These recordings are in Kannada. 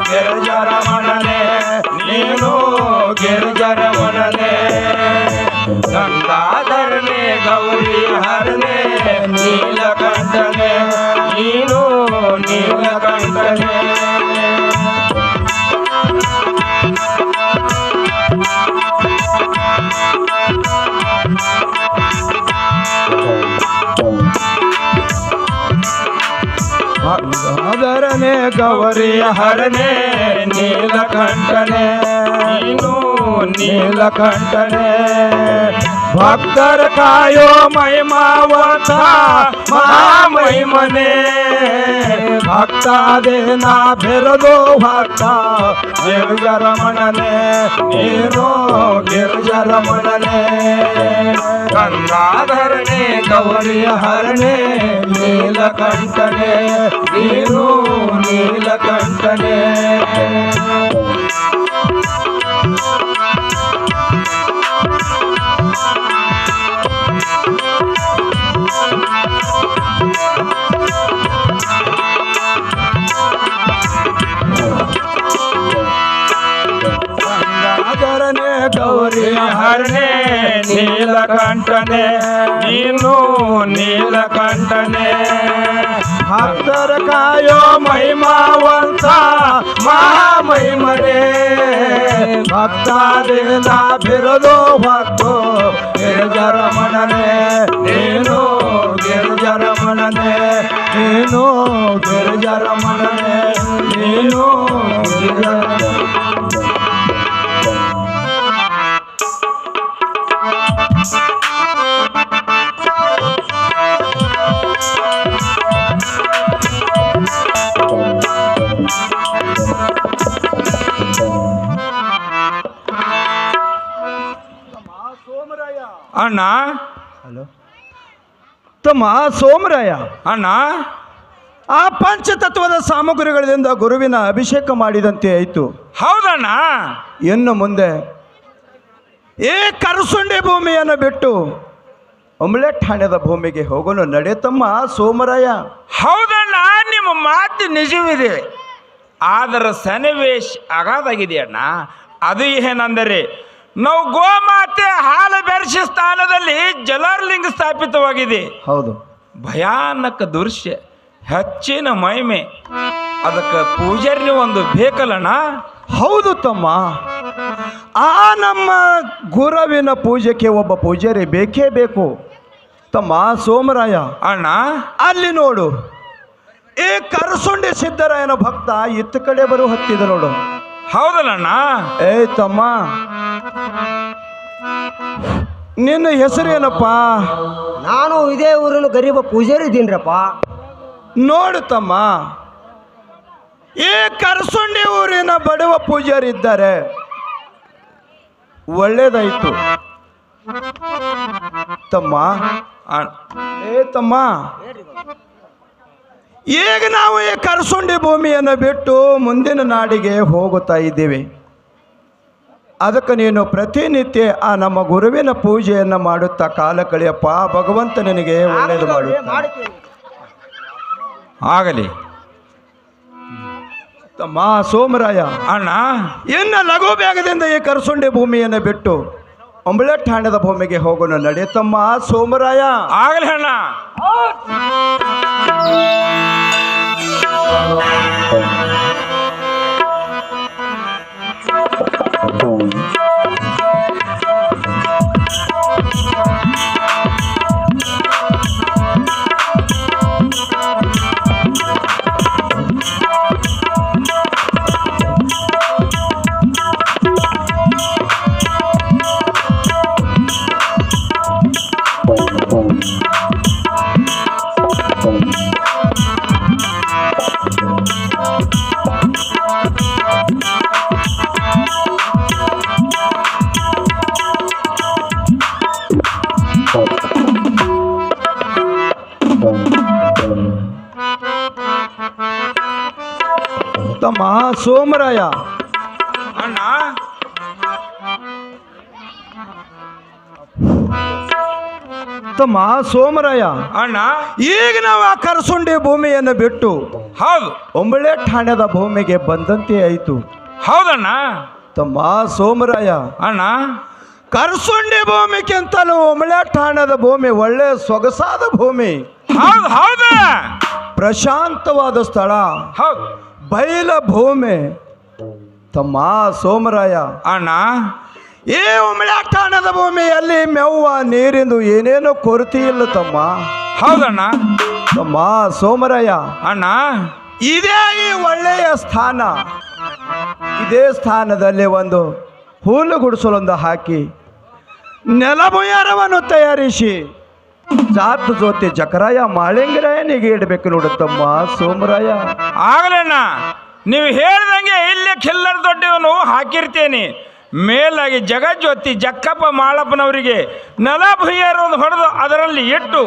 ಗಿರಿಜರಮಣನೆ ನೀನು ಗಿರಿಜರಮಣನೆ ಗಂಗಾಧರನೆ ಗೌರಿ ಹರನೆ ನೀಲಕಂಠನೆ ನೀನು ನೀಲಕಂಠನೆ ಗಂಗಾಧರನೆ ಗೌರಿ ಹರನೆ ನೀಲಕಂಠನೆ ನೀನು ನೀಲಕಂಠನೆ ಭಕ್ತರ ಕಾಯೋ ಮಹಿಮಾವತ ಮಹಾಮಹಿಮನೆ ಭಕ್ತಾದೇನ ಬೆರದು ಭಕ್ತ ಗಿರಿಜರಮಣನೆ ನೀನು ಗಿರಿಜರಮಣನೆ ಗಂಗಾಧರನೆ ಗೌರಿ ಹರನೆ ನೀಲಕಂಠನೆ ನೀನು ನೀಲಕಂಠನೆ ಗಂಗಾಧರನೆ ಗೌರಿ ಹರನೆ ನೀಲಕಂಠನೆ ನೀನು ನೀಲಕಂಠನೆ ಭಕ್ತರ ಕಾಯೋ ಮಹಿಮಾವಂತ ಮಹಾಮಹಿಮನೆ ಭಕ್ತಾದೇನ ಬಿರದು ಭಕ್ತು ಗಿರಿಜರಮಣನೆ ನೀನು ಗಿರಿಜರಮಣನೆ ನೀನು ಗಿರಿಜರಮಣನೆ ನೀನು ಗಿರಿಜರಮಣನೆ ಅಣ್ಣ ಹಲೋ ತಮ್ಮ ಸೋಮರಾಯ ಅಣ್ಣ ಆ ಪಂಚತತ್ವದ ಸಾಮಗ್ರಿಗಳಿಂದ ಗುರುವಿನ ಅಭಿಷೇಕ ಮಾಡಿದಂತೆ ಆಯಿತು. ಹೌದಣ್ಣ. ಇನ್ನು ಮುಂದೆ ಈ ಕರಸುಂಡಿ ಭೂಮಿಯನ್ನು ಬಿಟ್ಟು ಅಂಬ್ಲೆಟ್ ಠಾಣೆದ ಭೂಮಿಗೆ ಹೋಗಲು ನಡೆಯತಮ್ಮ ಸೋಮರಾಯ. ಹೌದಣ್ಣ, ನಿಮ್ಮ ಮಾತು ನಿಜವಿದೆ. ಆದರೆ ಸನ್ನಿವೇಶ ಅಗಾದಾಗಿದೆ ಅಣ್ಣ. ಅದು ಏನೆಂದರೆ ನಾವು ಗೋಮಾತೆ ಹಾಲು ಬೆರೆಸಿ ಸ್ಥಾನದಲ್ಲಿ ಜಲಾರ್ಲಿಂಗ ಸ್ಥಾಪಿತವಾಗಿದೆ. ಹೌದು, ಭಯಾನಕ ದೃಶ್ಯ, ಹೆಚ್ಚಿನ ಮಹಿಮೆ. ಅದಕ್ಕೆ ಪೂಜಾರಿ ಒಂದು ಬೇಕಲ್ಲಣ್ಣ. ಹೌದು ತಮ್ಮ, ಆ ನಮ್ಮ ಗುರುವಿನ ಪೂಜೆಗೆ ಒಬ್ಬ ಪೂಜಾರಿ ಬೇಕೇ ಬೇಕು ತಮ್ಮ ಸೋಮರಾಯ. ಅಣ್ಣ ಅಲ್ಲಿ ನೋಡು, ಈ ಕರಸುಂಡಿ ಸಿದ್ದರಾಯನ ಭಕ್ತ ಇತ್ತ ಕಡೆ ಬರು ಹತ್ತಿದ ನೋಡು. ಹೌದಲ್ಲಣ್ಣ. ಏ ತಮ್ಮ, ನಿನ್ನ ಹೆಸರೇನಪ್ಪ? ನಾನು ಇದೇ ಊರಿನ ಗರೀಬ ಪೂಜಾರಿ ಇದ್ದೀನ್ರಪ್ಪ. ನೋಡು ತಮ್ಮ, ಈ ಕರಸುಂಡಿ ಊರಿನ ಬಡವ ಪೂಜಾರಿ ಇದ್ದಾರೆ, ಒಳ್ಳೇದಾಯ್ತು ತಮ್ಮ. ಏ ತಮ್ಮ, ಈಗ ನಾವು ಈ ಕರಸುಂಡಿ ಭೂಮಿಯನ್ನು ಬಿಟ್ಟು ಮುಂದಿನ ನಾಡಿಗೆ ಹೋಗುತ್ತಾ ಇದ್ದೇವೆ. ಅದಕ್ಕೆ ನೀನು ಪ್ರತಿನಿತ್ಯ ಆ ನಮ್ಮ ಗುರುವಿನ ಪೂಜೆಯನ್ನು ಮಾಡುತ್ತಾ ಕಾಲ ಕಳೆಯಪ್ಪ. ಭಗವಂತ ನಿನಗೆ ಒಳ್ಳೇದು ಮಾಡುತ್ತಾನೆ. ಆಗಲಿ ತಮ್ಮ ಸೋಮರಾಯ. ಅಣ್ಣ, ಇನ್ನು ಲಘು ಬೇಗದಿಂದ ಈ ಕರಸುಂಡಿ ಭೂಮಿಯನ್ನು ಬಿಟ್ಟು ಅಂಬ್ಲೆಟ್ ಠಾಣೆದ ಭೂಮಿಗೆ ಹೋಗೋಣ ನಡೆಯತಮ್ಮ ಸೋಮರಾಯ. ಆಗಲಿ ಅಣ್ಣ. ತಮ್ಮ ಸೋಮರಾಯ. ಅಣ್ಣ, ತಮ್ಮ ಸೋಮರಾಯ, ಅಣ್ಣ ಈಗ ನಾವು ಆ ಕರಸುಂಡಿ ಭೂಮಿಯನ್ನು ಬಿಟ್ಟು ಹೌದು ಒಂಬಳೆ ಠಾಣೆದ ಭೂಮಿಗೆ ಬಂದಂತೆ ಆಯಿತು. ಹೌದಣ್ಣ ತಮ್ಮ ಸೋಮರಾಯ, ಅಣ್ಣ ಕರಸುಂಡಿ ಭೂಮಿಗಿಂತಲೂ ಒಂಬಳೆ ಠಾಣೆದ ಭೂಮಿ ಒಳ್ಳೆ ಸೊಗಸಾದ ಭೂಮಿ, ಹೌದು ಹೌದು ಪ್ರಶಾಂತವಾದ ಸ್ಥಳ, ಹೌದು ಬಯಲ ಭೂಮಿ. ತಮ್ಮ ಸೋಮರಾಯ, ಅಣ್ಣ ಈ ಉಮಳಾಟಾಣದ ಭೂಮಿಯಲ್ಲಿ ಮೇವ್ವ ನೀರಿಂದು ಏನೇನೋ ಕೊರತೆ ಇಲ್ಲ ತಮ್ಮ. ಹೌದಣ್ಣ ತಮ್ಮ ಸೋಮರಾಯ, ಅಣ್ಣ ಇದೇ ಈ ಒಳ್ಳೆಯ ಸ್ಥಾನ. ಇದೇ ಸ್ಥಾನದಲ್ಲಿ ಒಂದು ಹುಲ್ಲು ಗುಡಿಸಲೊಂದು ಹಾಕಿ ನೆಲಭುಯಾರವನ್ನು ತಯಾರಿಸಿ ಜಾತ ಜೊತೆ ಜಕರಾಯ ಮಾಳಿಂಗರಾಯನಿಗೆ ಇಡಬೇಕು ನೋಡುತ್ತಮ್ಮ ಸೋಮರಾಯ. ಆಗಲಣ್ಣ ನೀವು ಹೇಳ್ದಂಗೆ ಇಲ್ಲೇ ಖಿಲ್ಲರ್ ದೊಡ್ಡವನು ಹಾಕಿರ್ತೇನೆ. ಮೇಲಾಗಿ ಜಗಜ್ಯೋತಿ ಜಕ್ಕಪ್ಪ ಮಾಳಪ್ಪನವರಿಗೆ ನೆಲ ಭುಯ್ಯಾರ ಒಂದು ಹೊಡೆದು ಅದರಲ್ಲಿ ಇಟ್ಟು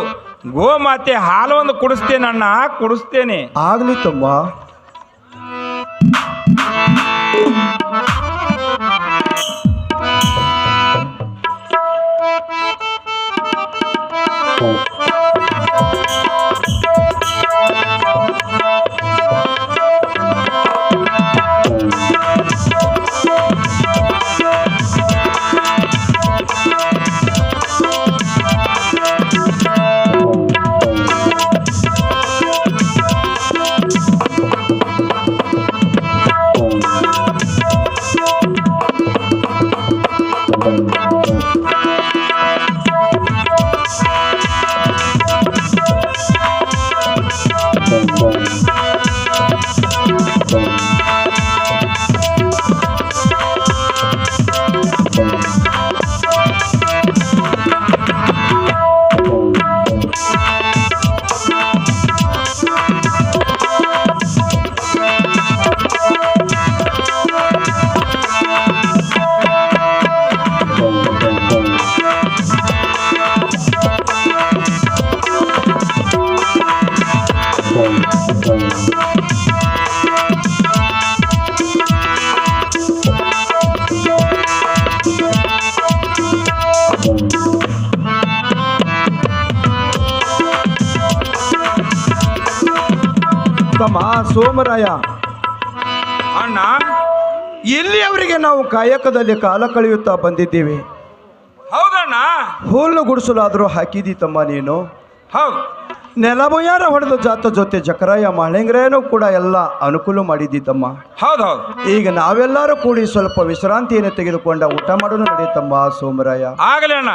ಗೋಮಾತೆ ಹಾಲು ಒಂದು ಕುಡಿಸ್ತೇನಣ್ಣ, ಕುಡಿಸ್ತೇನೆ. ಆಗ್ಲಿ ತಮ್ಮ. ತಮ್ಮ ಸೋಮರಾಯ, ಅಣ್ಣ ಇಲ್ಲಿಯವರೆಗೆ ನಾವು ಕಾಯಕದಲ್ಲಿ ಕಾಲ ಕಳೆಯುತ್ತಾ ಬಂದಿದ್ದೀವಿ. ಹೌದಣ್ಣ ಹುಲ್ಲು ಗುಡಿಸಲಾದರೂ ಹಾಕಿದಿ ತಮ್ಮ ನೀನು. ಹೌದು ನೆಲಭುಯಾರ ಹೊಡೆದು ಜಾತ ಜೊತೆ ಜಕರಾಯ ಮಾಳಿಂಗರಾಯನೂ ಕೂಡ ಎಲ್ಲ ಅನುಕೂಲ ಮಾಡಿದ್ದಿ ತಮ್ಮ. ಹೌದು ಹೌದು ಈಗ ನಾವೆಲ್ಲರೂ ಕೂಡಿ ಸ್ವಲ್ಪ ವಿಶ್ರಾಂತಿಯನ್ನು ತೆಗೆದುಕೊಂಡ ಊಟ ಮಾಡೋಣ ನಡೆಯತ್ತಮ್ಮ ಸೋಮರಾಯ. ಆಗಲಿ ಅಣ್ಣ.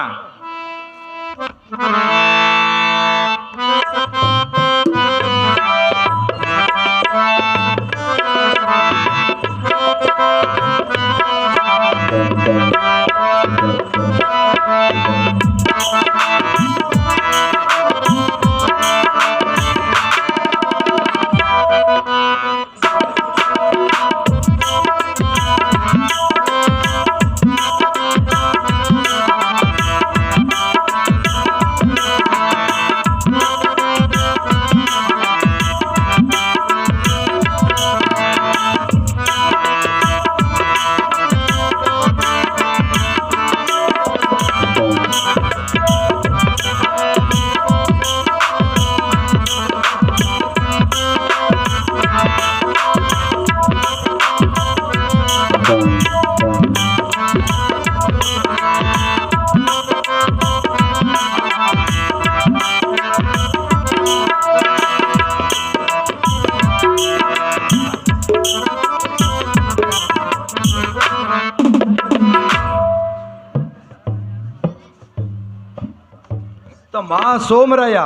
ತಮ್ಮ ಸೋಮರಾಯ,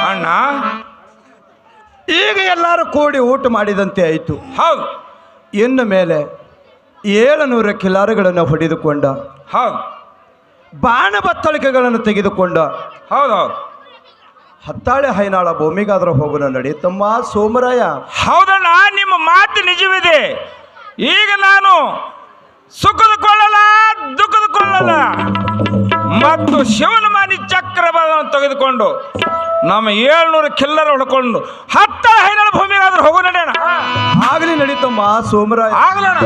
ಅಣ್ಣ ಈಗ ಎಲ್ಲರೂ ಕೂಡಿ ಊಟ ಮಾಡಿದಂತೆ ಆಯಿತು. ಹೌದು ಇನ್ನು ಮೇಲೆ 700 ಕಿಲಾರಗಳನ್ನು ಹೊಡೆದುಕೊಂಡ, ಹೌದು ಬಾಣ ಬತ್ತಳಿಕೆಗಳನ್ನು ತೆಗೆದುಕೊಂಡ ಹೌದು ಹೌದು ಹತ್ತಾಳೆ ಹೈನಾಳ ಭೂಮಿಗಾದರೂ ಹೋಗೋಣ ನಡೆಯುತ್ತಮ್ಮ ಸೋಮರಾಯ. ಹೌದಣ್ಣ, ನಿಮ್ಮ ಮಾತು ನಿಜವಿದೆ. ಈಗ ನಾನು ಸುಖದ ಕೊಳ್ಳಲ್ಲ ದುಃಖದ ಕೊಳ್ಳಲ್ಲ ಮತ್ತು ಶಿವನ ಮಾನಿ ಚಕ್ರವನ್ನು ತೆಗೆದುಕೊಂಡು ನಮ್ಮ 700 ಕಿಲ್ಲರ್ ಹೊಡ್ಕೊಂಡು 10 ಹೈನಾಳ ಭೂಮಿಗಾದ್ರೂ ಹೋಗೋ ನಡೆಯೋಣ. ಆಗಲಿ ನಡೀತಮ್ಮ ಸೋಮರಾಯ. ಆಗಲಣ್ಣ.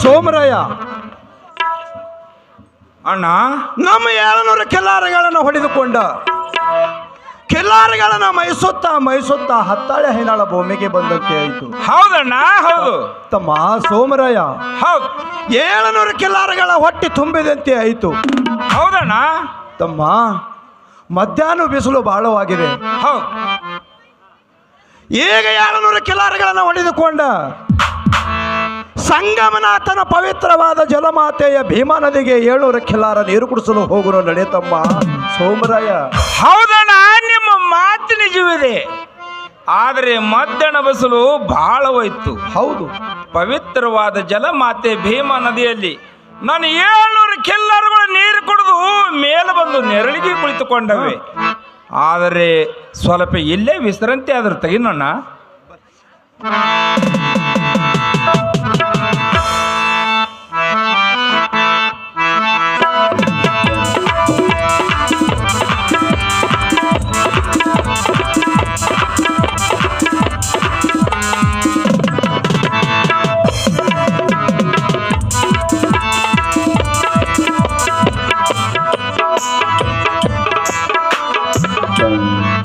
ಸೋಮರಾಯ, ಅಣ್ಣ ನಮ್ಮ 700 ಕಿಲ್ಲಾರಿಗಳನ್ನು ಹೊಡೆದುಕೊಂಡ ಕಿಲ್ಲಾರಿಗಳನ್ನು ಮೈಸುತ್ತಾ ಹತ್ತಾಳೆ ಹೈನಾಳ ಭೂಮಿಗೆ ಬಂದಂತೆ ಆಯಿತು. ಹೌದಣ್ಣ, ಹೌದು ತಮ್ಮ ಸೋಮರಾಯ, ಹೌದು 700 ಕಿಲ್ಲಾರಿಗಳ ಹೊಟ್ಟೆ ತುಂಬಿದಂತೆ ಆಯಿತು. ಹೌದಣ್ಣ, ತಮ್ಮ ಮಧ್ಯಾಹ್ನ ಬಿಸಿಲು ಬಹಳವಾಗಿದೆ. ಹೌದು ಈಗ 700 ಕಿಲ್ಲಾರಿಗಳನ್ನು ಹೊಡೆದುಕೊಂಡ ಸಂಗಮನಾಥನ ಪವಿತ್ರವಾದ ಜಲಮಾತೆಯ ಭೀಮಾ ನದಿಗೆ 700 ಕಿಲ್ಲಾರ ನೀರು ಕುಡಿಸಲು ಹೋಗುವ ನಡೆಯತಮ್ಮ ಸೋಮರಾಯ. ಹೌದಣ್ಣ, ನಿಮ್ಮ ಮಾತು ನಿಜವಿದೆ. ಆದರೆ ಮಧ್ಯಾಹ್ನ ಬಸಲು ಬಹಳವಾಯ್ತು. ಹೌದು, ಪವಿತ್ರವಾದ ಜಲಮಾತೆ ಭೀಮಾ ನದಿಯಲ್ಲಿ ನಾನು 700 ಕಿಲ್ಲಾರಗಳು ನೀರು ಕುಡಿದು ಮೇಲೆ ಬಂದು ನೆರಳಿಗೆ ಕುಳಿತುಕೊಂಡವೆ. ಆದರೆ ಸ್ವಲ್ಪ ಇಲ್ಲೇ ವಿಶ್ರಾಂತಿ ಆದ್ರೆ ತೆಗಿನಣ್ಣ.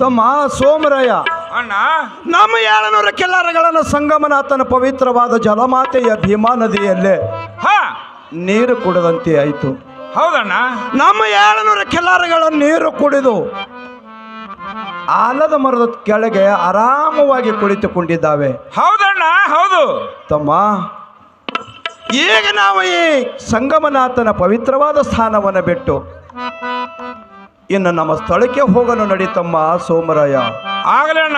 ತಮ್ಮ ಸೋಮರಾಯ, ಅಣ್ಣ ನಮ್ಮ 700 ಕಿಲ್ಲಾರಗಳನ್ನು ಸಂಗಮನಾಥನ ಪವಿತ್ರವಾದ ಜಲಮಾತೆಯ ಭೀಮಾ ನದಿಯಲ್ಲೇ ಹಾ ನೀರು ಕುಡದಂತೆ ಆಯಿತು. ಹೌದಣ್ಣ, ನಮ್ಮ 700 ಕಿಲ್ಲಾರಗಳ ನೀರು ಕುಡಿದು ಆಲದ ಮರದ ಕೆಳಗೆ ಆರಾಮವಾಗಿ ಕುಳಿತುಕೊಂಡಿದ್ದಾವೆ. ಹೌದಣ್ಣ, ಹೌದು ತಮ್ಮ ಈಗ ನಾವು ಈ ಸಂಗಮನಾಥನ ಪವಿತ್ರವಾದ ಸ್ಥಾನವನ್ನು ಬಿಟ್ಟು ಇನ್ನು ನಮ್ಮ ಸ್ಥಳಕ್ಕೆ ಹೋಗಲು ನಡೀತಮ್ಮ ಸೋಮರಾಯ. ಆಗಲಣ್ಣ.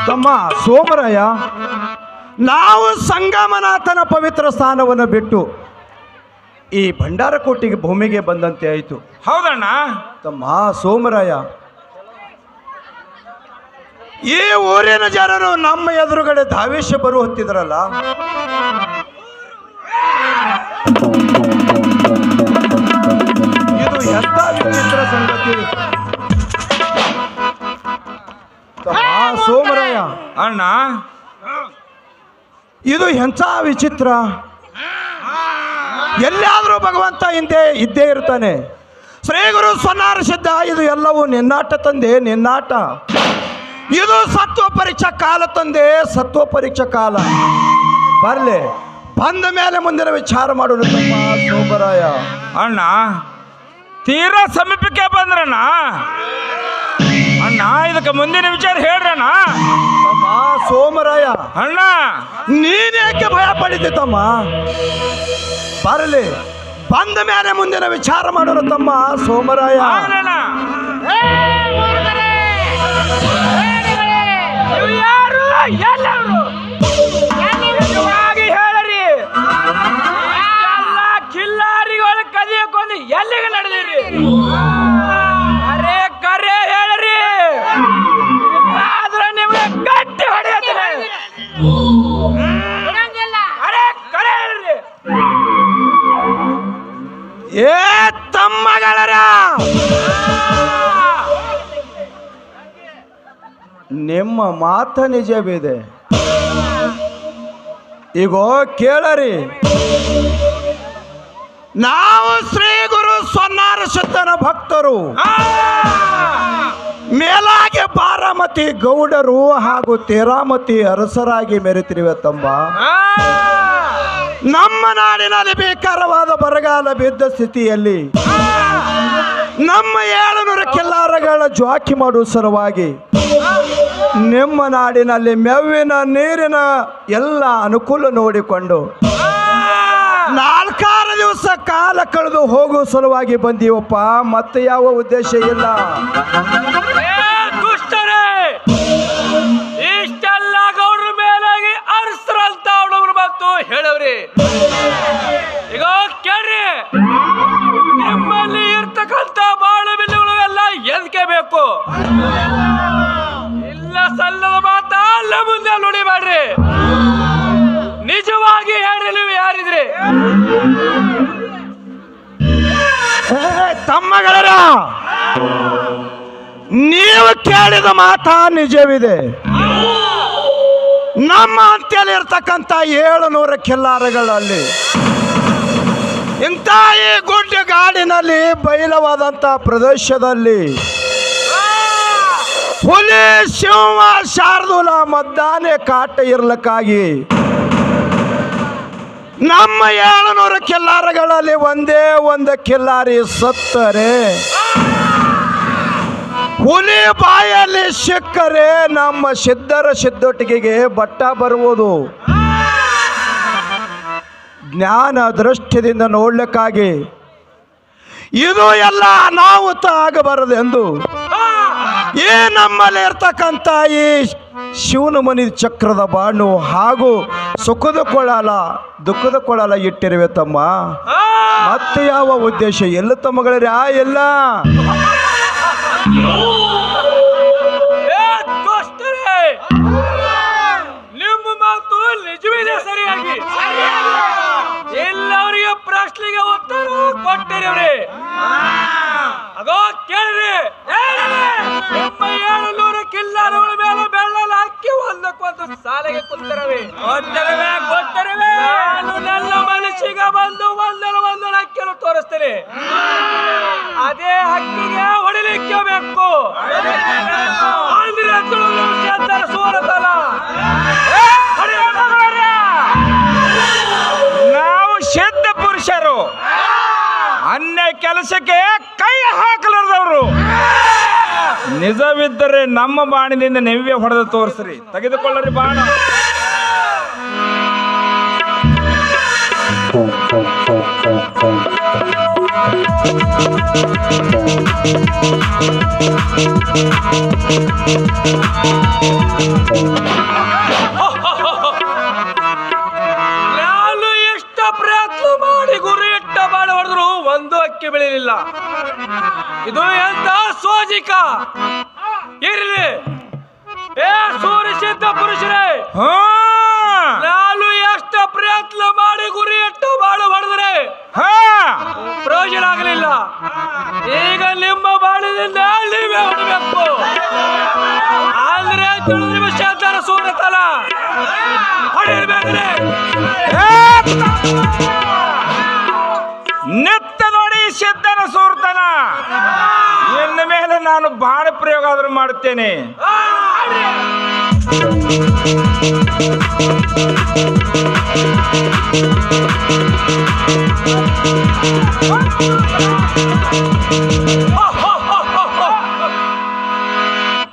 ತಮ್ಮ ಸೋಮರಾಯ, ನಾವು ಸಂಗಮನಾಥನ ಪವಿತ್ರ ಸ್ಥಾನವನ್ನು ಬಿಟ್ಟು ಈ ಭಂಡಾರಕೋಟೆಗೆ ಭೂಮಿಗೆ ಬಂದಂತೆ ಆಯಿತು. ಹೌದಣ್ಣ, ತಮ್ಮ ಸೋಮರಾಯ, ಈ ಊರಿನ ಜನರು ನಮ್ಮ ಎದುರುಗಡೆ ಧಾವೇಶ ಬರು ಹೊತ್ತಿದ್ರಲ್ಲ, ಇದು ಎಂತ ವಿಚಿತ್ರ ಸಂಗತಿ. ತಮ್ಮ ಸೋಮರಾಯ, ಅಣ್ಣ ಇದು ಎಂಥ ವಿಚಿತ್ರ. ಎಲ್ಲಾದರೂ ಭಗವಂತ ಹಿಂದೆ ಇದ್ದೇ ಇರ್ತಾನೆ. ಶ್ರೀ ಗುರು ಸ್ವನಾರ ಸಿದ್ಧ, ಇದು ಎಲ್ಲವೂ ನಿನ್ನಾಟ ತಂದೆ, ನಿನ್ನಾಟ. ಇದು ಸತ್ವ ಪರೀಕ್ಷಾ ಕಾಲ ತಂದೆ, ಸತ್ವ ಪರೀಕ್ಷಾ ಕಾಲ. ಬರಲಿ, ಬಂದ ಮೇಲೆ ಮುಂದಿನ ವಿಚಾರ ಮಾಡೋಣ ತಮ್ಮ ಸೋಮರಾಯ. ಅಣ್ಣ ತೀರಾ ಸಮೀಪಕ್ಕೆ ಬಂದ್ರಣ್ಣ. ಅಣ್ಣ ಇದಕ್ಕೆ ಮುಂದಿನ ವಿಚಾರ ಹೇಳ್ರಣ್ಣ. ತಮ್ಮ ಸೋಮರಾಯ, ಅಣ್ಣ ನೀನೇಕೆ ಭಯ ಪಡಿತಿ ತಮ್ಮ? ಬರಲಿ, ಬಂದ ಮೇಲೆ ಮುಂದಿನ ವಿಚಾರ ಮಾಡೋಣ ತಮ್ಮ ಸೋಮರಾಯ. ಆಗಲಣ್ಣ. ಯಾರು ಎಲ್ಲವರು ಹೇಳರಿ. ಎಲ್ಲ ಕಿಲ್ಲಾರಿಗಳು ಕದಿಯಕೊಂಡು ಎಲ್ಲಿಗೆ ನಡೆದಿರಿ? ಅರೆ ಕರೆ ಹೇಳರಿ, ಆದ್ರೆ ನಿಮ್ಗೆ ಗಟ್ಟಿ ಹೊಡೆಯುತ್ತಾರೆ. ಅರೆ ಕರೆ ಹೇಳ್ರಿ. ಏ ತಮ್ಮಗಳರ, ನಿಮ್ಮ ಮಾತ ನಿಜವಿದೆ. ಈಗೋ ಕೇಳರಿ, ನಾವು ಶ್ರೀ ಗುರು ಸ್ವನಾರ ಸಿದ್ಧನ ಭಕ್ತರು, ಮೇಲಾಗಿ ಬಾರಾಮತಿ ಗೌಡರು ಹಾಗೂ ತೇರಾಮತಿ ಅರಸರಾಗಿ ಮೆರೆತಿರುವೆ ತಮ್ಮ. ನಮ್ಮ ನಾಡಿನಲ್ಲಿ ಬೇಕಾರವಾದ ಬರಗಾಲ ಬಿದ್ದ ಸ್ಥಿತಿಯಲ್ಲಿ ನಮ್ಮ 700 ಕಿಲ್ಲಾರಗಳ ಜ್ವಾಕಿ ಮಾಡುವ ಸಲುವಾಗಿ ನಿಮ್ಮ ನಾಡಿನಲ್ಲಿ ಮೇವಿನ ನೀರಿನ ಎಲ್ಲ ಅನುಕೂಲ ನೋಡಿಕೊಂಡು 4 ದಿವಸ ಕಾಲ ಕಳೆದು ಹೋಗುವ ಸಲುವಾಗಿ ಬಂದೀವಪ್ಪ. ಮತ್ತೆ ಯಾವ ಉದ್ದೇಶ ಇಲ್ಲ. ದುಷ್ಟರೇ, ಇಲ್ಲ ಸಲ್ಲದ ಮಾತ ಅಲ್ಲ ಮುಂದೆ ನುಡಿಬೇಡ್ರಿ. ನಿಜವಾಗಿ ಹೇಳ್ರಿ, ನೀವು ಯಾರಿದ್ರಿ? ತಮ್ಮಗಳರ, ನೀವು ಕೇಳಿದ ಮಾತಾ ನಿಜವಿದೆ. ನಮ್ಮ ಅಂತ್ಯಲ್ಲಿ ಇರ್ತಕ್ಕಂಥ 700 ಕಿಲ್ಲಾರಗಳಲ್ಲಿ ಇಂಥ ಈ ಗುಡ್ಡ ಗಾಡಿನಲ್ಲಿ ಬಯಲವಾದಂಥ ಪ್ರದೇಶದಲ್ಲಿ ಹುಲಿ, ಸಿಂಹ, ಶಾರ್ದೂಲ ಮದ್ದಾನೆ ಕಾಟ ಇರ್ಲಕ್ಕಾಗಿ ನಮ್ಮ 700 ಕಿಲ್ಲಾರಗಳಲ್ಲಿ ಒಂದೇ ಒಂದು ಕಿಲ್ಲಾರಿ ಸತ್ತರೆ, ಹುಲಿ ಬಾಯಲ್ಲಿ ಸಿಕ್ಕರೆ ನಮ್ಮ ಸಿದ್ಧರ ಸಿದ್ಧೊಟ್ಟಿಗೆಗೆ ಬಟ್ಟ ಬರುವುದು. ಜ್ಞಾನ ದೃಷ್ಟಿಯಿಂದ ನೋಡ್ಲಿಕ್ಕಾಗಿ ಇದು ಎಲ್ಲ ಅನಾಹುತ ಆಗಬಾರದೆಂದು ಈ ನಮ್ಮಲ್ಲಿ ಇರ್ತಕ್ಕಂಥ ಈ ಶಿವನ ಮನಿ ಚಕ್ರದ ಬಾಣು ಹಾಗೂ ಸುಖದ ಕೊಳಲ ದುಃಖದ ಕೊಳಲ ಇಟ್ಟಿರುವೆ ತಮ್ಮ. ಮತ್ತೆ ಯಾವ ಉದ್ದೇಶ? ಎಲ್ಲ ತಮ್ಮಗಳೇ ಎಲ್ಲ ನಿಮ್ಮ ಮಾತು ನಿಜವಿದೆ ಸರಿಯಾಗಿ. ಎಲ್ಲವರಿಗೆ ಪ್ರಶ್ನೆಗೆ ಉತ್ತರ ಕೊಟ್ಟಿರಿ. ಅದೋ ಕೇಳ್ರಿ, ನಿಮ್ಮ 700 ಕಿಲ್ಲಾರಗಳ ಮೇಲೆ ಬೆಳ್ಳಲ್ಲಿ ಹಾಕಿ ಒಂದಕ್ಕೊಂದು ಸಾಲಿಗೆ ಕುಂತಿರವೆ. ಗೊತ್ತಿರವೆ ನನ್ನ ಮನಸ್ಸಿಗೆ ಬಂದು ಒಂದರ ಹಕ್ಕಿಯನ್ನು ತೋರಿಸ್ತೇನೆ. ಅದೇ ಹಕ್ಕಿಗೆ ಹೊಡಿಲಿಕ್ಕೆ ಬೇಕು. ಅಂದ್ರೆ ಸೋರತಲ್ಲ. ನಾವು ಸಿದ್ಧ ಪುರುಷರು, ಅನ್ಯ ಕೆಲಸಕ್ಕೆ ಕೈ ಹಾಕಲಾರದವರು. ನಿಜವಿದ್ದರೆ ನಮ್ಮ ಬಾಣದಿಂದ ನೆವ್ವೆ ಹೊಡೆದು ತೋರಿಸ್ರಿ. ತೆಗೆದುಕೊಳ್ಳರಿ ಬಾಣ. ನಾನು ಎಷ್ಟು ಪ್ರಯತ್ನ ಮಾಡಿ ಗುರಿ ಇಟ್ಟ ಬಾಣ ಹೊಡೆದ್ರು ಒಂದು ಅಕ್ಕಿ ಬೆಳೆಯಲಿಲ್ಲ. ಇದು ಎಂತ ಸೋಜಿಕ ಇರಲಿ. ಏ ಸೂರ್ಯ ಸಿದ್ಧ ಪುರುಷರೇ, ನಾನು ಎಷ್ಟು ಪ್ರಯತ್ನ ಮಾಡಿ ಗುರಿ ಇಟ್ಟು ಬಾಣ ಹೊಡೆದ್ರೆ ಪ್ರಯೋಜನ ಆಗಲಿಲ್ಲ. ಈಗ ನಿಮ್ಮ ಬಾಣದಿಂದ ನೀವೇ ಹೊಡಬೇಕು. ಅಂದ್ರೆ ತಿಳಿದ ವಿಷಯ ಸೂರತಲ ಹೊಡಿರ್ಬೇಕ್ರೆ. ನಿತ್ತ ನೋಡಿ ಸಿದ್ಧನ ಸೂರ್ತನ. ಇನ್ನು ಮೇಲೆ ನಾನು ಬಾಣ ಪ್ರಯೋಗ ಆದ್ರೂ ಮಾಡುತ್ತೇನೆ.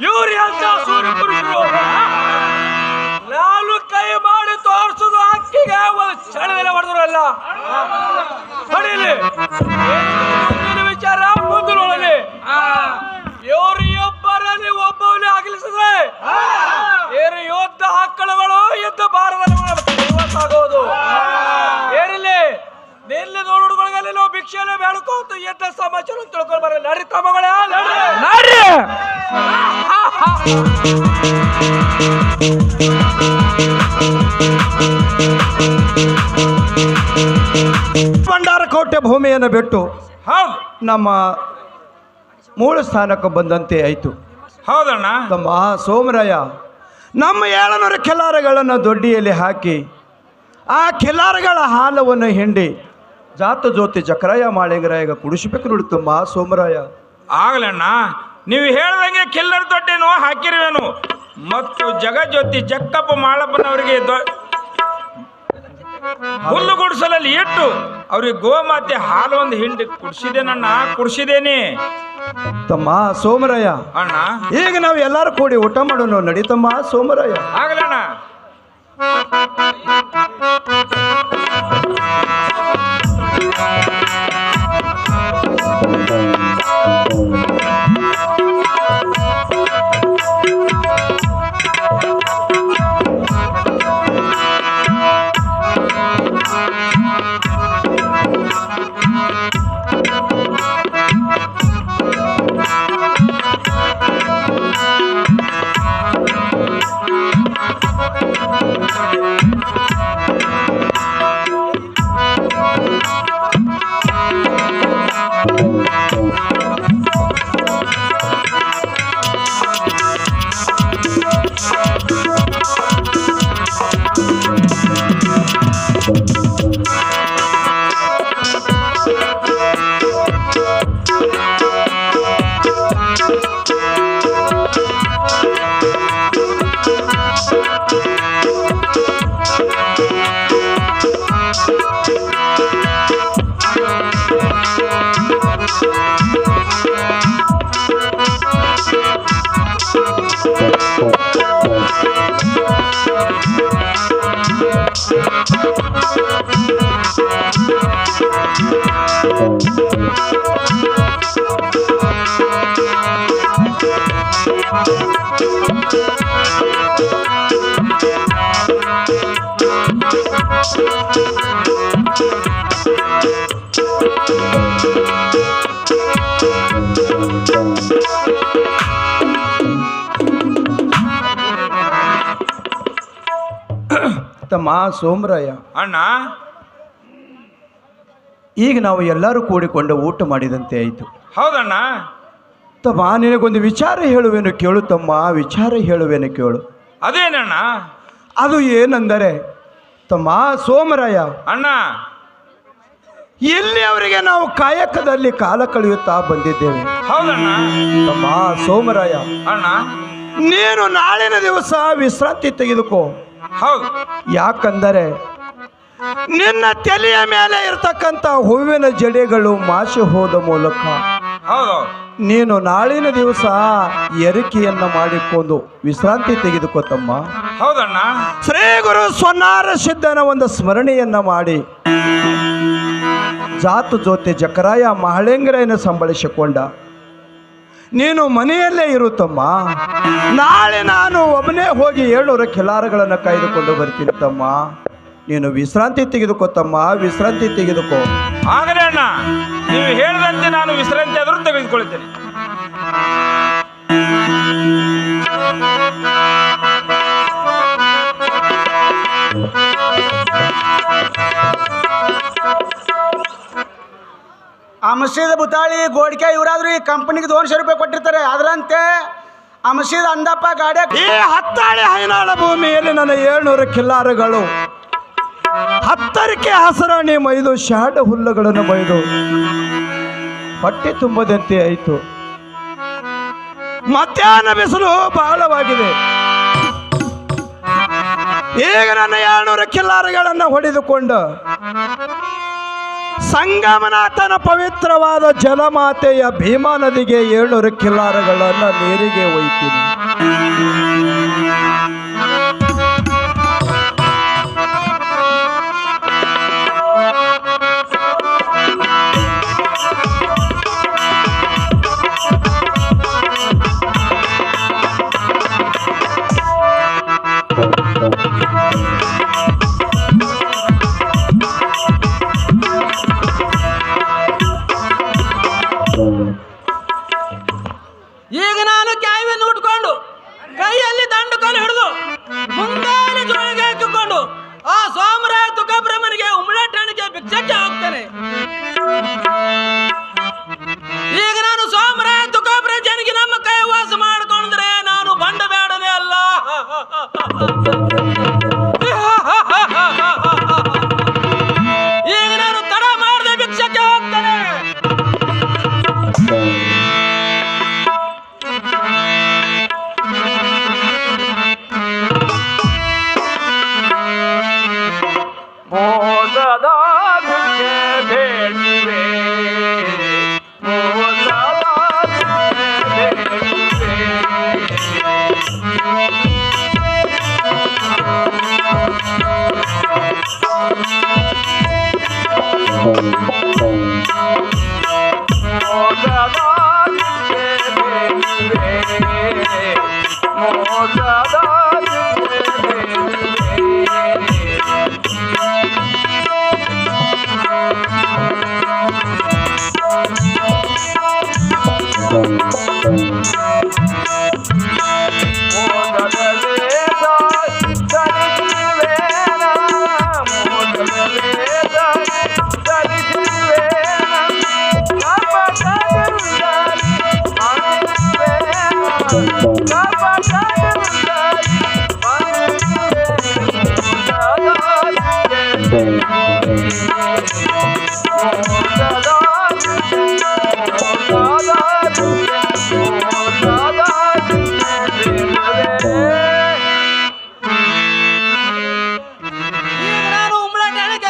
ಇವ್ರು ಎಂತ ಸೂರ್ಯ ಪುರುಷರು. ನಾನು ಕೈ ಮಾಡಿ ತೋರಿಸುದು ಹಕ್ಕಿಗೆ ಒಂದು ಕ್ಷಣದಲ್ಲಿ ಹೊಡೆದ್ರಲ್ಲ. ಹೊಡೀಲಿ, ಮುಂದಿನ ವಿಚಾರ ಮುಂದಿನೊಳಗೆ. ಇವರು ಒಬ್ಬರಲ್ಲಿ ಒಬ್ಬವನ್ನೇ ಅಗಲಿಸಿದ್ರೆ ಏನು ಯೋಧ ಹಕ್ಕಳುಗಳು ಯುದ್ಧ ಭಾರತವಾಗೋದು. ಏನಿಲ್ಲಿ ನಿಲ್ಲಿ ನೋಡುಗಳಿಗೆಲ್ಲ ನಾವು ಭಿಕ್ಷೆಯನ್ನು ಬೇಡ್ಕೋತ ಯುದ್ಧ ಸಮಾಚಾರ ತಿಳ್ಕೊಂಡು ಬರ. ನಡಿ ತಮ್ಮಗಳೇ, ನಡ್ರಿ. ಭಂಡಾರಕೋಟೆ ಭೂಮಿಯನ್ನು ಬಿಟ್ಟು ಹೌದು, ನಮ್ಮ ಮೂಲ ಸ್ಥಾನಕ್ಕೆ ಬಂದಂತೆ ಆಯಿತು. ಹೌದಣ್ಣ. ತಮ್ಮ ಸೋಮರಾಯ ನಮ್ಮ 700 ಕಿಲ್ಲಾರಗಳನ್ನು ದೊಡ್ಡಿಯಲ್ಲಿ ಹಾಕಿ ಆ ಕಿಲ್ಲಾರಗಳ ಹಾಲವನ್ನು ಹಿಂಡಿ ಜಾತ ಜ್ಯೋತಿ ಚಕ್ರಾಯ ಮಾಳಿಂಗರಾಯಗ ಕುಡಿಸಬೇಕು ನೋಡಿ ತಮ್ಮ ಸೋಮರಾಯ. ಆಗ್ಲಣ್ಣ, ನೀವು ಹೇಳ್ದಂಗೆ ಕಿಲ್ಲರ್ ದೊಡ್ಡೇನು ಹಾಕಿರುವೇನು. ಮತ್ತು ಜಗಜ್ಯೋತಿ ಜಕ್ಕಪ್ಪ ಮಾಳಪ್ಪನವರಿಗೆ ಹುಲ್ಲು ಗುಡಿಸಲಲ್ಲಿ ಇಟ್ಟು ಅವ್ರಿಗೆ ಗೋಮಾತೆ ಹಾಲು ಒಂದು ಹಿಂಡಿ ಕುಡಿಸಿದೇನಣ್ಣ, ಕುಡಿಸಿದೇನೆ ತಮ್ಮ ಸೋಮರಾಯ. ಅಣ್ಣ, ಈಗ ನಾವು ಎಲ್ಲರೂ ಕೂಡಿ ಊಟ ಮಾಡೋಣ ನಡೀತಮ್ಮ ಸೋಮರಾಯ. ಆಗಲಣ್ಣ. ತಮ್ಮ ಸೋಮರಾಯ, ಅಣ್ಣ ಈಗ ನಾವು ಎಲ್ಲರೂ ಕೂಡಿಕೊಂಡು ಊಟ ಮಾಡಿದಂತೆ ಆಯಿತು. ಹೌದಣ್ಣ. ತಮ್ಮ ನಿನಗೊಂದು ವಿಚಾರ ಹೇಳುವೇನು ಕೇಳು ತಮ್ಮ, ವಿಚಾರ ಹೇಳುವೇನು ಕೇಳು. ಅದೇನಣ್ಣ? ಅದು ಏನೆಂದರೆ ತಮ್ಮ ಸೋಮರಾಯ, ಅಣ್ಣ ಎಲ್ಲಿಯವರೆಗೆ ನಾವು ಕಾಯಕದಲ್ಲಿ ಕಾಲ ಕಳೆಯುತ್ತಾ ಬಂದಿದ್ದೇವೆ. ಹೌದಣ್ಣ. ತಮ್ಮ ಸೋಮರಾಯ, ಅಣ್ಣ ನೀನು ನಾಳಿನ ದಿವಸ ವಿಶ್ರಾಂತಿ ತೆಗೆದುಕೋ. ಹೌದು. ಯಾಕಂದರೆ ನಿನ್ನ ತಲೆಯ ಮೇಲೆ ಇರ್ತಕ್ಕಂಥ ಹೂವಿನ ಜಡೆಗಳು ಮಾಸಿ ಹೋದ ಮೂಲಕ ಹೌದು, ನೀನು ನಾಳಿನ ದಿವಸ ಎರಿಕೆಯನ್ನ ಮಾಡಿಕೊಂಡು ವಿಶ್ರಾಂತಿ ತೆಗೆದುಕೋತಮ್ಮ. ಹೌದಣ್ಣ. ಶ್ರೀ ಗುರು ಸ್ವನಾರ ಸಿದ್ಧನ ಒಂದು ಸ್ಮರಣೆಯನ್ನ ಮಾಡಿ ಜಾತು ಜೋತಿ ಜಕರಾಯ ಮಹಳೇಂಗರನ್ನು ಸಂಬಳಿಸಿಕೊಂಡ ನೀನು ಮನೆಯಲ್ಲೇ ಇರುತ್ತಮ್ಮ. ನಾಳೆ ನಾನು ಒಬ್ಬನೇ ಹೋಗಿ 700 ಕಿಲಾರಗಳನ್ನು ಕಾಯ್ದುಕೊಂಡು ಬರ್ತೀನಿ ತಮ್ಮ. ನೀನು ವಿಶ್ರಾಂತಿ ತೆಗೆದುಕೋತಮ್ಮ, ವಿಶ್ರಾಂತಿ ತೆಗೆದುಕೋ. ಆಗಲೇ ಅಣ್ಣ, ನೀವು ಹೇಳಿದಂತೆ ನಾನು ವಿಶ್ರಾಂತಿ ಆದರೂ ತೆಗೆದುಕೊಳ್ತೇನೆ. ಆ ಮಸೀದ್ ಬುತಾಳಿ ಗೋಡಿಕೆ ಇವರಾದ್ರೂ ಈ ಕಂಪನಿಗೆ 200 ರೂಪಾಯಿ ಕೊಟ್ಟಿರ್ತಾರೆ. ಅದರಂತೆ ಆ ಮಸೀದ್ ಅಂದಪ್ಪ ಗಾಡಿ ಈ ಹತ್ತಾಳೆ ಹೈನಾಳ ಭೂಮಿಯಲ್ಲಿ ನನ್ನ 700 ಕಿಲ್ಲಾರಗಳು ಹತ್ತರಿಕೆ ಹಸರಾಣಿ ಮೈದು ಶಾಡ ಹುಲ್ಲುಗಳನ್ನು ಮೈದು ಹೊಟ್ಟೆ ತುಂಬದಂತೆ ಆಯಿತು. ಮಧ್ಯಾಹ್ನ ಬಿಸಿಲು ಬಹಳವಾಗಿದೆ. ಈಗ ನನ್ನ 700 ಕಿಲ್ಲಾರಗಳನ್ನು ಹೊಡೆದುಕೊಂಡು ಸಂಗಮನಾಥನ ಪವಿತ್ರವಾದ ಜಲಮಾತೆಯ ಭೀಮಾ ನದಿಗೆ 700 ಕಿಲ್ಲಾರಗಳನ್ನು ನೀರಿಗೆ ಒಯ್ತೀನಿ. ಈಗ ನಾನು ಕ್ಯಾವಿನ ಉಟ್ಕೊಂಡು ಕೈಯಲ್ಲಿ ದಂಡು ಕಲ್ಲು ಹಿಡಿದು ಮುಂಗಾಲಿ ಜೋಳಿಗೆ ಹಾಕಿಕೊಂಡು ಆ ಸೋಮರಾಯ ತುಕಾಬ್ರಹ್ಮನಿಗೆ ಉಮ್ಮಳಾಟಣಿಗೆ ಭಿಕ್ಷಕ್ಕೆ ಹೋಗ್ತೇನೆ. ಈಗ ನಾನು ಸೋಮರಾಯ ತುಕಾಬ್ರಹ್ಮನಿಗೆ ನಮ್ಮ ಕೈ ವಾಸ ಮಾಡಿಕೊಂಡ್ರೆ ನಾನು ಬಂಡ ಬೇಡನೇ ಅಲ್ಲ. ಈಗ ನಾನು ತಡ ಮಾಡದೆ ಭಿಕ್ಷಕ್ಕೆ ಹೋಗ್ತೇನೆ.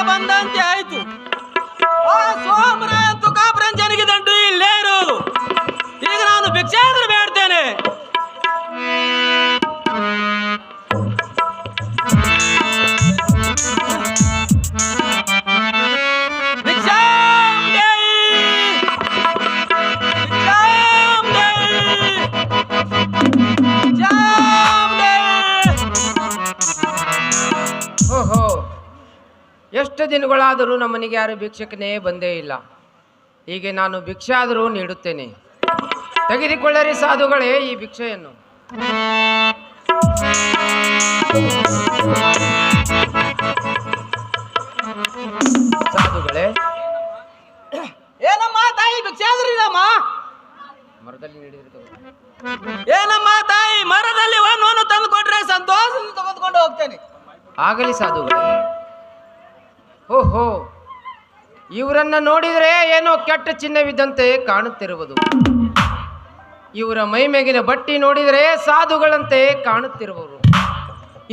ಬಂದಂತೆ ಆಯ್ತು. ಆ ಸೋಮರಾಯ ತುಕಾಬ್ರಹ್ಮನಿಗೆ ದಂಡು ಇಲ್ಲೇ ಇರೋದು. ಈಗ ನಾನು ಭಿಕ್ಷೆ ಆದ್ರೆ ಬೇಡ್ತೇನೆ. ಭಿಕ್ಷಾಂ ದೇಹಿ. ದಿನಗಳಾದರೂ ನಮ್ಮನಿಗೆ ಯಾರು ಭಿಕ್ಷಕನೇ ಬಂದೇ ಇಲ್ಲ. ಹೀಗೆ ನಾನು ಭಿಕ್ಷೆ ಆದರೂ ನೀಡುತ್ತೇನೆ. ತೆಗೆದುಕೊಳ್ಳರಿ ಸಾಧುಗಳೇ ಈ ಭಿಕ್ಷೆಯನ್ನು. ಸಾಧುಗಳೇ, ಏನಮ್ಮ ತಾಯಿ ಭಿಕ್ಷೆ ಆದ್ರಿದಮ್ಮ? ಮರದಲ್ಲಿ ನೀಡಿದ್ರೆ ಏನಮ್ಮ ತಾಯಿ, ಮರದಲ್ಲಿ ಒಂದು ತಂದು ಕೊಟ್ರೆ ಸಂತೋಷದಿಂದ ತೆಗೆದುಕೊಂಡು ಹೋಗ್ತೇನೆ. ಆಗಲಿ ಸಾಧುಗಳೇ. ಓಹೋ, ಇವರನ್ನ ನೋಡಿದರೆ ಏನೋ ಕೆಟ್ಟ ಚಿಹ್ನವಿದ್ದಂತೆ ಕಾಣುತ್ತಿರುವುದು. ಇವರ ಮೈಮೇಗಿನ ಬಟ್ಟಿ ನೋಡಿದರೆ ಸಾಧುಗಳಂತೆ ಕಾಣುತ್ತಿರುವರು.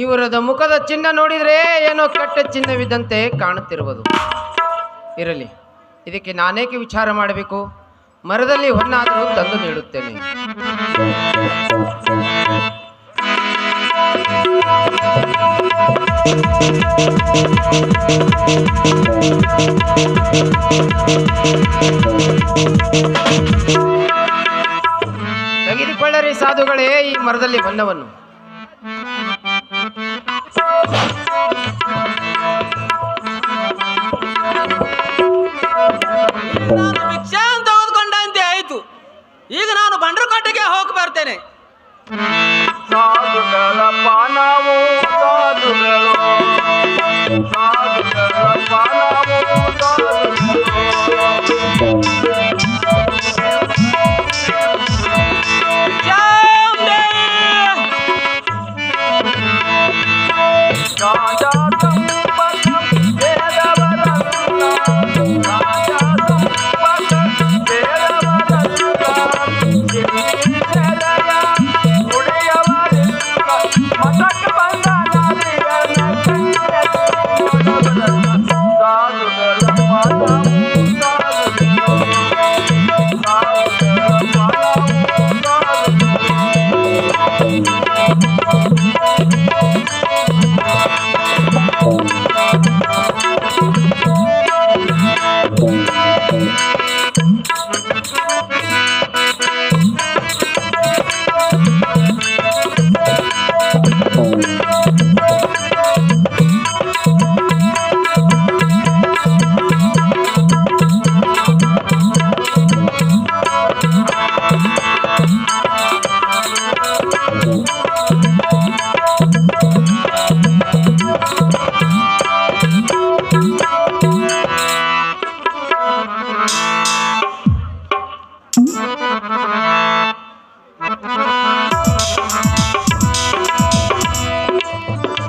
ಇವರದ ಮುಖದ ಚಿಹ್ನ ನೋಡಿದರೆ ಏನೋ ಕೆಟ್ಟ ಚಿಹ್ನವಿದ್ದಂತೆ ಕಾಣುತ್ತಿರುವುದು. ಇರಲಿ, ಇದಕ್ಕೆ ನಾನೇಕೆ ವಿಚಾರ ಮಾಡಬೇಕು? ಮರದಲ್ಲಿ ಹೊನ್ನಾದರೂ ತಂದು ನೀಡುತ್ತೇನೆ. ತೆಗೆದುಕೊಳ್ಳರಿ ಸಾಧುಗಳೇ ಈ ಮರದಲ್ಲಿ ಹೊನ್ನವನ್ನು. ನಾನು ಭಿಕ್ಷೆ ಅಂತ ತೆಗೆದುಕೊಂಡಂತೆ ಆಯ್ತು. ಈಗ ನಾನು ಬಂಡ್ರಕೋಟೆಗೆ ಹೋಗಿ ಬರ್ತೇನೆ. ಸಾಧುಗಳಪ್ಪ ನಾವು ಸಾಧುಗಳು, ಸಾಧುಗಳಪ್ಪ ನಾವು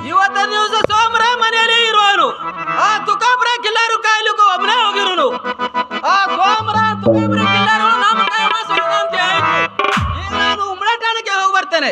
ಇವತ್ತ ದಿವಸ ಸೋಮರ ಮನೆಯಲ್ಲಿ ಇರುವನು. ಆ ತುಕಾಪುರ ಕಿಲ್ಲಾರು ಕಾಯ್ಲಿಕ್ಕೂ ಒಬ್ಬನೇ ಹೋಗಿರುನು. ಆ ಸೋಮರ ತುಕಾಪುರ ಕಿಲ್ಲಾರು ನಮ್ಮ ಕೈ ಸುರಿದಂತೆ ಆಯ್ತು. ಈಗ ನಾನು ಉಮ್ಮಳಟಾಣಕ್ಕೆ ಹೋಗಿ ಬರ್ತೇನೆ.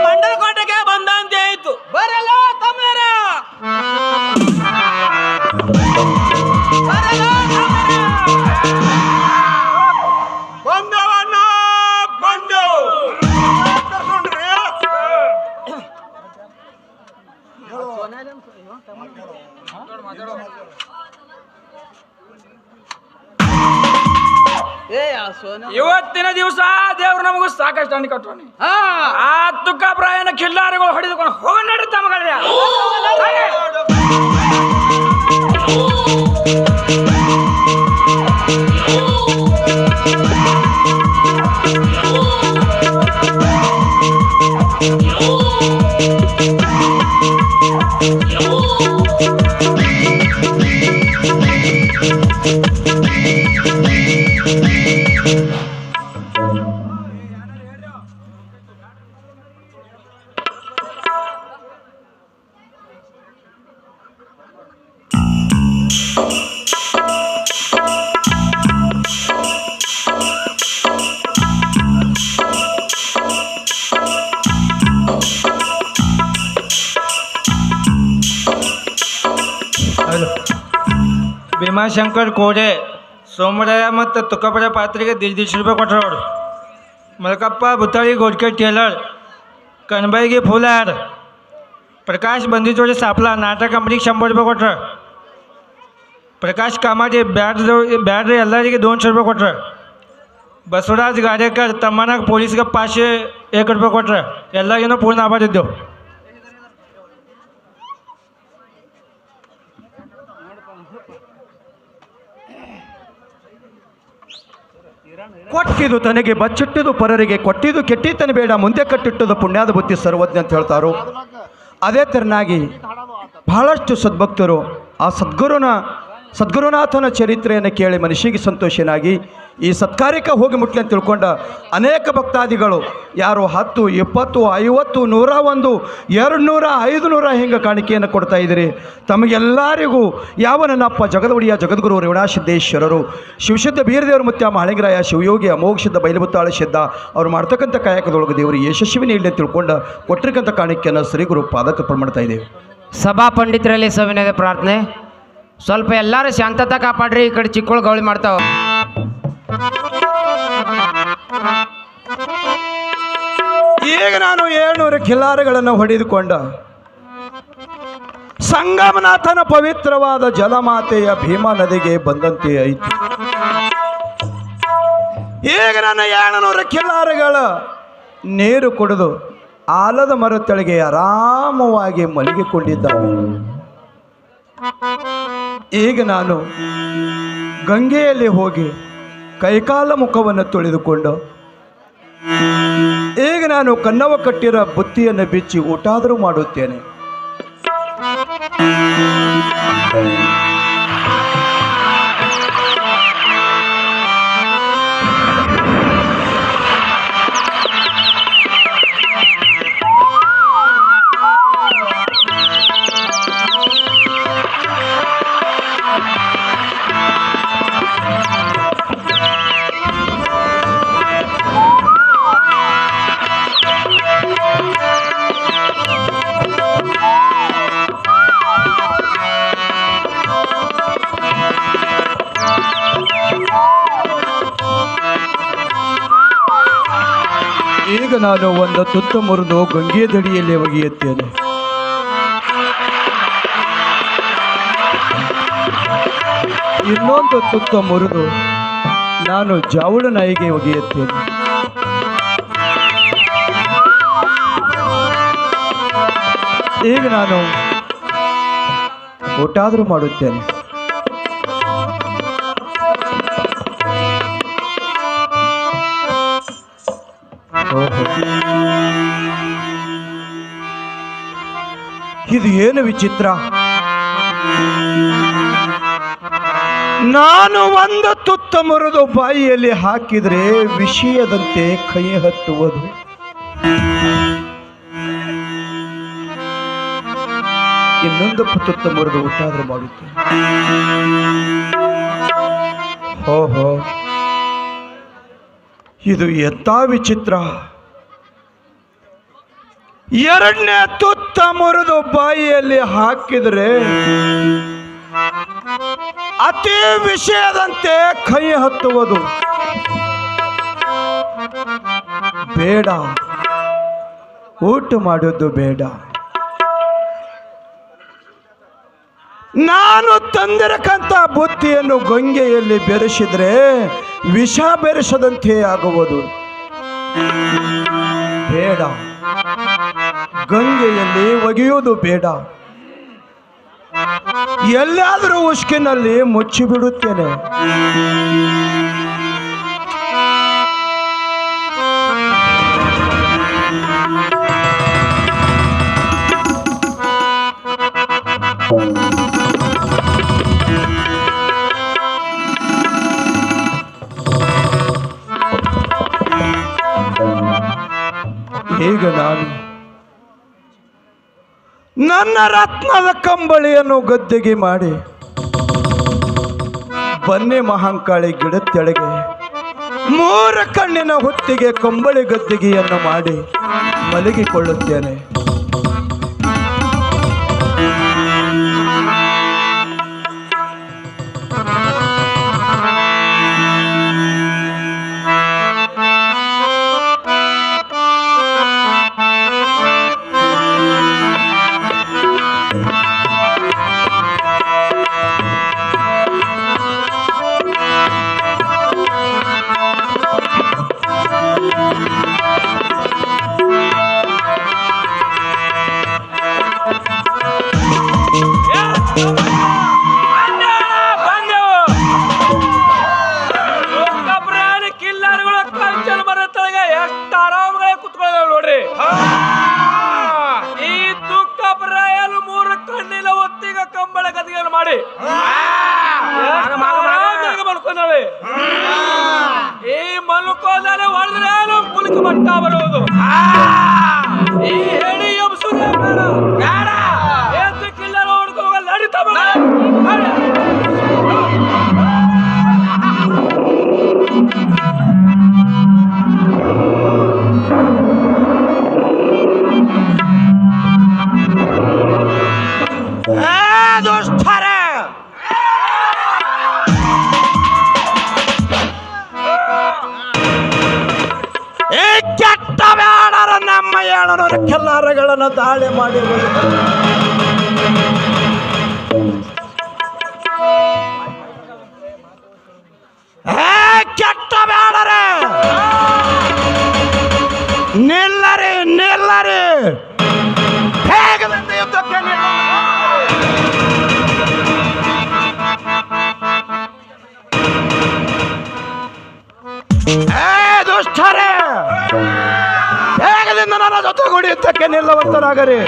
ಬಂಡಲಕೋಟೆಗೆ ಬಂದಂತೆ ಆಯ್ತು. ಬರಲ್ಲ ತಮ್ಮರ, ಬರಲ್ಲ ಬಂದವನ್ನ ಬಂದು ಇವತ್ತಿನ ದಿವಸ ದೇವ್ರು ನಮಗೂ ಸಾಕಷ್ಟು ಹಣ್ಣು ಕಟ್ಟೋಣ. ಆ ತುಕಾಪುರ ಕಿಲ್ಲಾರಿಗಳು ಹೊಡೆದುಕೊಂಡು ಹೋಗಿ ನಡ್ರಿ ತಮ್ಮಗಳೇ. ಭೀಮಾಶಂಕರ್ ಕೋಡೆ ಸೋಮರಾಯ ಮತ್ತು ತುಕಾಪುರ ಪಾತ್ರೆಗೆ 150 ರೂಪಾಯಿ ಕೊಟ್ಟರು ಅವರು. मलकप्पा भुताळी गोडके टेलर कणबाईगे फुलार प्रकाश बंदीजोडे सापला नाटक कंपनीಗೆ 100 ರೂಪಾಯಿ ಕೊಟ್ರು ಪ್ರಕಾಶ್ ಕಾಮಾಜಿ ಬ್ಯಾಡ್ರಿ ಎಲ್ಲರಿಗೆ 200 ರೂಪಾಯಿ ಕೊಟ್ರು ಬಸವರಾಜ್ ಗಾಡೇಕರ್ ತಮ್ಮನಾಗ ಪೊಲೀಸ್ಗೆ 501 ರೂಪಾಯಿ ಕೊಟ್ರು ಎಲ್ಲರಿಗೂ ಪೂರ್ಣ ಆಭಾರ ಇದ್ದೆವು ಕೊಟ್ಟಿದ್ದು ತನಗೆ ಬಚ್ಚಿಟ್ಟದು ಪರರಿಗೆ ಕೊಟ್ಟಿದ್ದು ಕೆಟ್ಟಿತನ ಬೇಡ ಮುಂದೆ ಕಟ್ಟಿಟ್ಟದು ಪುಣ್ಯದ ಬುದ್ಧಿ ಸರ್ವಜ್ಞ ಅಂತ ಹೇಳ್ತಾರೋ ಅದೇ ತೆರನಾಗಿ ಬಹಳಷ್ಟು ಸದ್ಭಕ್ತರು ಆ ಸದ್ಗುರುನಾಥನ ಚರಿತ್ರೆಯನ್ನು ಕೇಳಿ ಮನುಷ್ಯಗೆ ಸಂತೋಷನಾಗಿ ಈ ಸತ್ಕಾರ್ಯಕ್ಕೆ ಹೋಗಿ ಮುಟ್ಲಿ ಅಂತ ತಿಳ್ಕೊಂಡ ಅನೇಕ ಭಕ್ತಾದಿಗಳು ಯಾರು 10, 20, 50, 101, 200, 500 ಹಿಂಗೆ ಕಾಣಿಕೆಯನ್ನು ಕೊಡ್ತಾ ಇದ್ದೀರಿ. ತಮಗೆಲ್ಲರಿಗೂ ಯಾವ ನನ್ನಪ್ಪ ಜಗದೊಡೆಯ ಜಗದ್ಗುರು ರೇವಣಸಿದ್ದೇಶ್ವರರು ಶಿವಶುದ್ಧ ಬೀರದೇವರು ಮುತ್ಯ ಮಹಳಿಂಗರಾಯ ಶಿವಯೋಗಿ ಅಮೋಘ ಸಿದ್ಧ ಬೈಲಬುತ್ತಾಳ ಸಿದ್ಧ ಅವ್ರು ಮಾಡ್ತಕ್ಕಂಥ ಕಾಯಕದೊಳಗೆ ದೇವರು ಯಶಸ್ವಿ ನೀಡಲಿ ಅಂತ ತಿಳ್ಕೊಂಡು ಕೊಟ್ಟಿರ್ತಕ್ಕಂಥ ಕಾಣಿಕೆಯನ್ನು ಶ್ರೀ ಗುರು ಪಾದಕ್ಕೆ ಅರ್ಪಣೆ ಮಾಡ್ತಾ ಇದ್ದೇವೆ. ಸಭಾ ಪಂಡಿತರಲ್ಲಿ ಸವಿನಯ ಪ್ರಾರ್ಥನೆ. ಸ್ವಲ್ಪ ಎಲ್ಲರೂ ಶಾಂತತೆ ಕಾಪಾಡ್ರಿ. ಈ ಕಡೆ ಚಿಕ್ಕಳು ಗೌಳಿ ಮಾಡ್ತಾವ. ಈಗ ನಾನು 700 ಖಿಲಾರಗಳನ್ನು ಹೊಡೆದುಕೊಂಡ ಸಂಗಮನಾಥನ ಪವಿತ್ರವಾದ ಜಲಮಾತೆಯ ಭೀಮಾ ನದಿಗೆ ಬಂದಂತೆ ಐತಿ. ಈಗ ನಾನು 700 ಖಿಲಾರಗಳ ನೀರು ಕುಡಿದು ಆಲದ ಮರ ತೆಳಗೆ ಆರಾಮವಾಗಿ ಮಲಗಿಕೊಂಡಿದ್ದಾನೆ. ಈಗ ನಾನು ಗಂಗೆಯಲ್ಲಿ ಹೋಗಿ ಕೈಕಾಲ ಮುಖವನ್ನು ತೊಳೆದುಕೊಂಡು ಈಗ ನಾನು ಕನ್ನವ ಕಟ್ಟಿರೋ ಬುತ್ತಿಯನ್ನು ಬಿಚ್ಚಿ ಊಟಾದರೂ ಮಾಡುತ್ತೇನೆ. ಈಗ ನಾನು ಒಂದು ತುತ್ತ ಮುರಿದು ಗಂಗೆ ದಡಿಯಲ್ಲಿ ಒಗೆಯುತ್ತೇನೆ. ಇನ್ನೊಂದು ತುತ್ತ ಮುರಿದು ನಾನು ಜಾವುಳ ನಾಯಿಗೆ ಒಗೆಯುತ್ತೇನೆ. ಈಗ ನಾನು ಊಟಾದರೂ ಮಾಡುತ್ತೇನೆ. ಇದು ಏನು ವಿಚಿತ್ರ. ನಾನು ಒಂದು ತುತ್ತ ಮುರಿದು ಬಾಯಿಯಲ್ಲಿ ಹಾಕಿದರೆ ವಿಷಯದಂತೆ ಕೈ ಹತ್ತುವುದು. ಇನ್ನೊಂದು ತುತ್ತ ಮುರಿದು ಊಟಾದರೂ ಮಾಡುತ್ತೇನೆ. ಓಹೋ, ಇದು ಎಂಥ ವಿಚಿತ್ರ. ಎರಡನೇ ತುತ್ತ ಮುರಿದು ಬಾಯಿಯಲ್ಲಿ ಹಾಕಿದರೆ ಅತಿ ವಿಷಯದಂತೆ ಕೈ ಹತ್ತುವುದು. ಬೇಡ, ಊಟ ಮಾಡೋದು ಬೇಡ. ನಾನು ತಂದಿರಕ್ಕಂಥ ಬುತ್ತಿಯನ್ನು ಗಂಗೆಯಲ್ಲಿ ಬೆರೆಸಿದ್ರೆ ವಿಷ ಬೆರೆಸದಂತೆ ಆಗುವುದು. ಬೇಡ, ಗಂಗೆಯಲ್ಲಿ ಒಗೆಯುವುದು ಬೇಡ. ಎಲ್ಲಾದರೂ ಉಷ್ಕಿನಲ್ಲಿ ಮುಚ್ಚಿಬಿಡುತ್ತೇನೆ. ಈಗ ನಾನು ನನ್ನ ರತ್ನದ ಕಂಬಳಿಯನ್ನು ಗದ್ದೆಗೆ ಮಾಡಿ ಬನ್ನಿ ಮಹಾಂಕಾಳಿ ಗಿಡದ ತೆಳಗೆ 3 ಕಣ್ಣಿನ ಹೊತ್ತಿಗೆ ಕಂಬಳಿ ಗದ್ದೆಗೆಯನ್ನು ಮಾಡಿ ಮಲಗಿಕೊಳ್ಳುತ್ತೇನೆ. ಮಾಡಿ ಮಲ್ಕೊಂಡವೆ. ಈ ಮಲ್ಕೋದರೆ ಹೊಡೆದ್ರೆ ನಮ್ ಕುಲಕ ಮಟ್ಟ ಬರುವುದು. ಈ ಹೇಳಿ ಎಬ್ಸುದೇ ಬೇಡ. ಏತಕ್ಕಿಲ್ಲ ನೋಡ್ಕೋ ನಡೀತಾ ದುಷ್ಟರೇ, ಈ ಕೆಟ್ಟ ಬ್ಯಾಡರ ನಮ್ಮ 700 ಕೆಲ್ಲಾರಗಳನ್ನು ದಾಳಿ ಮಾಡಿ ಕೆಟ್ಟ ಬ್ಯಾಡರೆ, ನಿಲ್ಲರಿ ನಿಲ್ಲರಿ, ಬೇಗದಿಂದ ಯುದ್ಧಕ್ಕೆ ದುಷ್ಟರೇ, ಬೇಗದಿಂದ ನನ್ನ ಜೊತೆಗೂಡಿ ಯುದ್ಧಕ್ಕೆ ನಿಲ್ಲುವಂತರಾಗರಿ.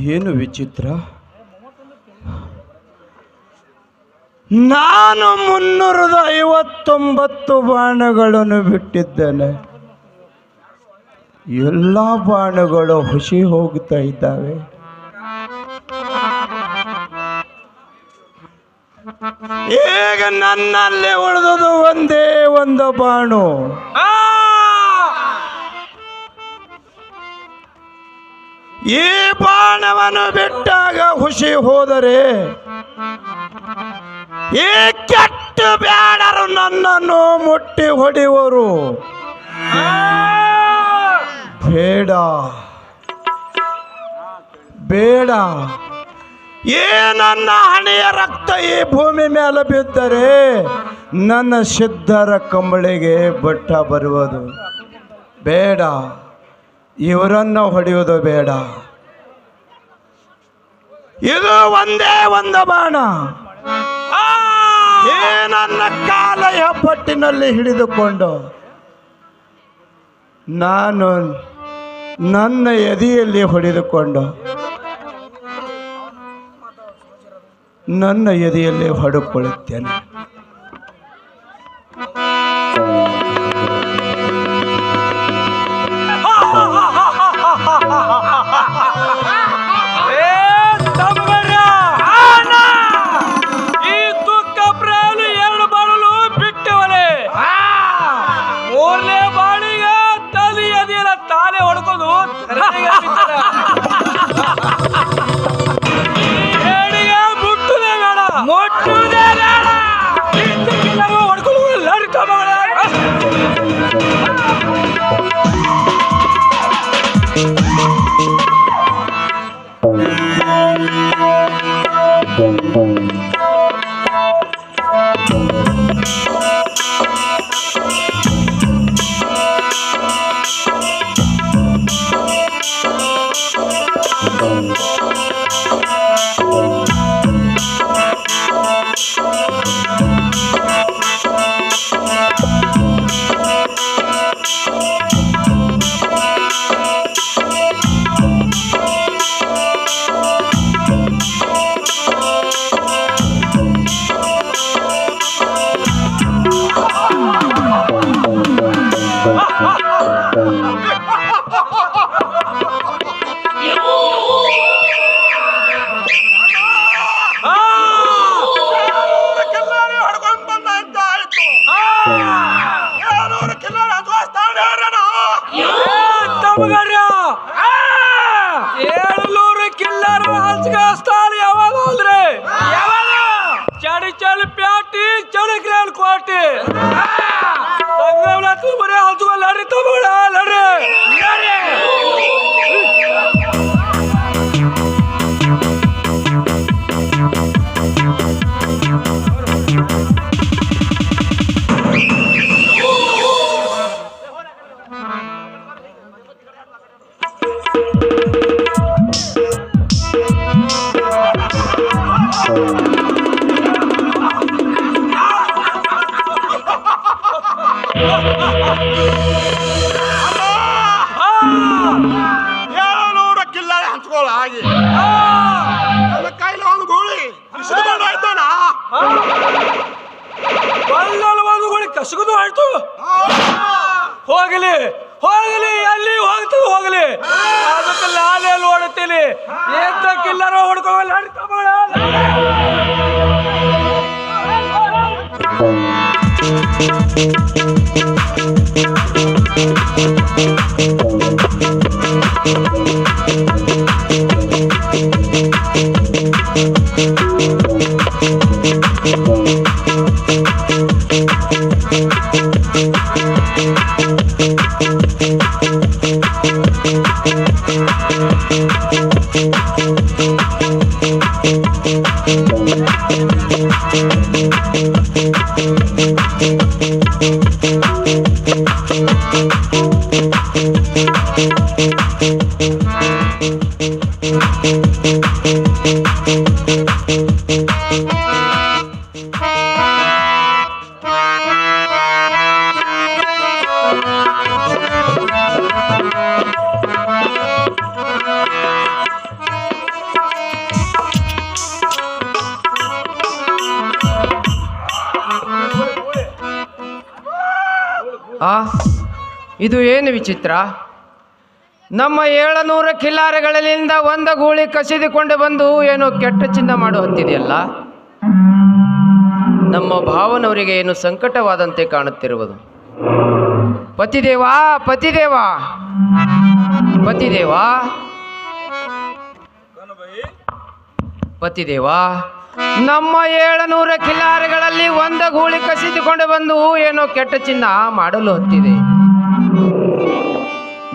ಇದೇನು ವಿಚಿತ್ರ, ನಾನು 359 ಬಾಣಗಳನ್ನು ಬಿಟ್ಟಿದ್ದೇನೆ. ಎಲ್ಲ ಬಾಣಗಳು ಹುಸಿ ಹೋಗ್ತಾ ಇದ್ದಾವೆ. ಈಗ ನನ್ನಲ್ಲಿ ಉಳಿದುದು ಒಂದೇ ಒಂದು ಬಾಣು. ಈ ಬಾಣವನ್ನು ಬಿಟ್ಟಾಗ ಹುಸಿ ಹೋದರೆ ಈ ಕೆಟ್ಟ ಬ್ಯಾಡರು ನನ್ನನ್ನು ಮುಟ್ಟಿ ಹೊಡೆಯುವರು. ಬೇಡ ಬೇಡ, ಈ ನನ್ನ ಹಣೆಯ ರಕ್ತ ಈ ಭೂಮಿ ಮೇಲೆ ಬಿದ್ದರೆ ನನ್ನ ಸಿದ್ಧರ ಕಂಬಳಿಗೆ ಬಟ್ಟ ಬರುವುದು. ಬೇಡ, ಇವರನ್ನು ಹೊಡೆಯುವುದು ಬೇಡ. ಇದು ಒಂದೇ ಒಂದು ಬಾಣ. ಈ ನನ್ನ ಕಾಲ ಹೆಬ್ಬಟ್ಟಿನಲ್ಲಿ ಹಿಡಿದುಕೊಂಡು ನಾನು ನನ್ನ ಎದೆಯಲ್ಲಿ ಹೊಡೆದುಕೊಂಡು ನನ್ನ ಎದೆಯಲ್ಲಿ ಹೊಡೆದುಕೊಳ್ಳುತ್ತೇನೆ. ಈ ತುಕ್ಕ ಪ್ರಾಣಿ 2 ಬಾಣಲು ಬಿಟ್ಟವಲೆ. 3ನೇ ಬಾಣಿಗೆ ತಲೆ ಎದೆಯಲ್ಲ ತಾಲೆ ಹೊಡ್ಕೊಂಡು ಮುಟ್ಟುದೇ ಬೇಡ, ಮುಟ್ಟುದೇ ಬೇಡ, ಹೊಡ್ಕೊಂಡು ಲಡ್ಕ ಮಗಳ. ಕ್ವಾಟಿ तू बरे हालतू लढ तो बडा लढ ಏಳ್ನೂರ ಕಿಲ್ಲಾರಿ ಹಂಚ್ಕೊಳ್ಳ ಹಾಗೆ ನನ್ನ ಕೈಲಿ ಒಂದು ಗೋಳಿ ಇಸ್ಕೊಂಡು ಆಯ್ತಾನ ಬಲ್ಲಲು ಒಂದು ಗೋಳಿ ಕಸಗುದು ಆಯ್ತು ಹೋಗಲಿ ಹೋಗಲಿ ಎಲ್ಲಿ ಹೋಗ್ತದೆ ಹೋಗಲಿ ಅದಕ್ಕೆ ನಾನೇ ನೋಡುತ್ತೀನಿ ಎದ್ದಕ್ಕಿಲ್ಲರೋ ಹೊಡ್ಕೋಲ್ಲ ಇದು ಏನು ವಿಚಿತ್ರ? ನಮ್ಮ 700 ಕಿಲ್ಲಾರಿಗಳಿಂದ ಒಂದು ಗೂಳಿ ಕಸಿದುಕೊಂಡು ಬಂದು ಏನೋ ಕೆಟ್ಟ ಚಿನ್ನ ಮಾಡು ಹೊತ್ತಿದೆಯಲ್ಲ. ನಮ್ಮ ಭಾವನವರಿಗೆ ಏನು ಸಂಕಟವಾದಂತೆ ಕಾಣುತ್ತಿರುವುದು. ಪತಿದೇವಾ ಪತಿದೇವಾ ಪತಿದೇವಾ ಪತಿದೇವಾ, ನಮ್ಮ 700 ಕಿಲ್ಲಾರಿಗಳಲ್ಲಿ ಒಂದು ಗೂಳಿ ಕಸಿದುಕೊಂಡು ಬಂದು ಏನೋ ಕೆಟ್ಟ ಚಿನ್ನ ಮಾಡಲು ಹೊತ್ತಿದೆ.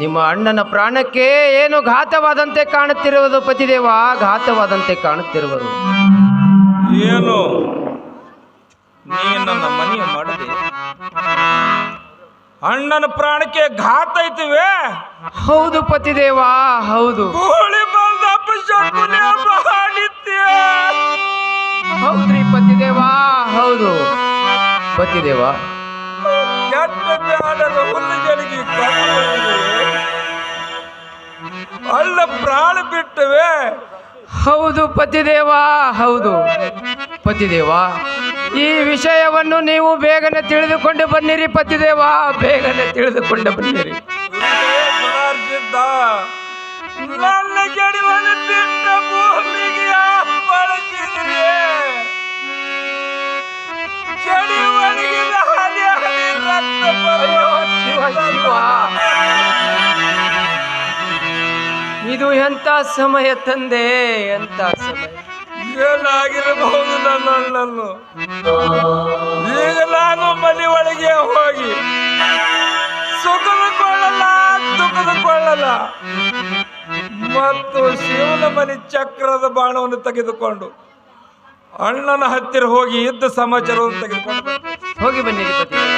ನಿಮ್ಮ ಅಣ್ಣನ ಪ್ರಾಣಕ್ಕೆ ಏನು ಘಾತವಾದಂತೆ ಕಾಣುತ್ತಿರುವುದು ಪತಿದೇವ, ಘಾತವಾದಂತೆ ಕಾಣುತ್ತಿರುವುದು. ಏನು ನೀ ನನ್ನ ಮನೆಯ ಮಾಡಿದೆ? ಅಣ್ಣನ ಪ್ರಾಣಕ್ಕೆ ಘಾತ ಐತಿವೆ? ಹೌದು ಪತಿದೇವ, ಹೌದು. ಗೋಳಿ ಬಂದ ಅಪಶಕುನ ಮಾಡಿದ್ಯ. ಹೌದ್ರಿ ಪತಿದೇವ, ಹೌದು ಪತಿದೇವ. ಕೆಟ್ಟ ಬ್ಯಾಡದ ಹುಲ್ಲಿಗಳಿಗೆ ಅಲ್ಲ ಪ್ರಾಣ ಬಿಟ್ಟವೆ. ಹೌದು ಪತಿದೇವ, ಹೌದು ಪತಿದೇವ. ಈ ವಿಷಯವನ್ನು ನೀವು ಬೇಗನೆ ತಿಳಿದುಕೊಂಡು ಬನ್ನಿರಿ ಪತಿದೇವ, ಬೇಗನೆ ತಿಳಿದುಕೊಂಡು ಬನ್ನಿರಿ. ನನ್ನ ಗಡಿವನ್ನು ಬಿಟ್ಟ ಭೂಮಿಗೆ ಬಳಸಿದ್ರೆ ಚಳಿ ಒಣಗಿದ ಹನಿ ಹನಿ ರಕ್ತ ಶಿವ, ಇದು ಎಂತ ಸಮಯ ತಂದೆ, ಎಂತ ಸಮಯ. ಏನಾಗಿರಬಹುದು ನನ್ನ ಅಣ್ಣನ್ನು. ಈಗ ನಾನು ಮನೆ ಒಳಗೆ ಹೋಗಿ ಸುಖದುಕೊಳ್ಳಲ್ಲ ದುಃಖದುಕೊಳ್ಳಲ್ಲ ಮತ್ತು ಶಿವನ ಮನೆ ಚಕ್ರದ ಬಾಣವನ್ನು ತೆಗೆದುಕೊಂಡು ಅಣ್ಣನ ಹತ್ತಿರ ಹೋಗಿ ಯುದ್ಧ ಸಮಾಚಾರವನ್ನು ತೆಗೆದುಕೊಂಡು ಹೋಗಿ ಬನ್ನಿರಿ ಪತಿದೇವ.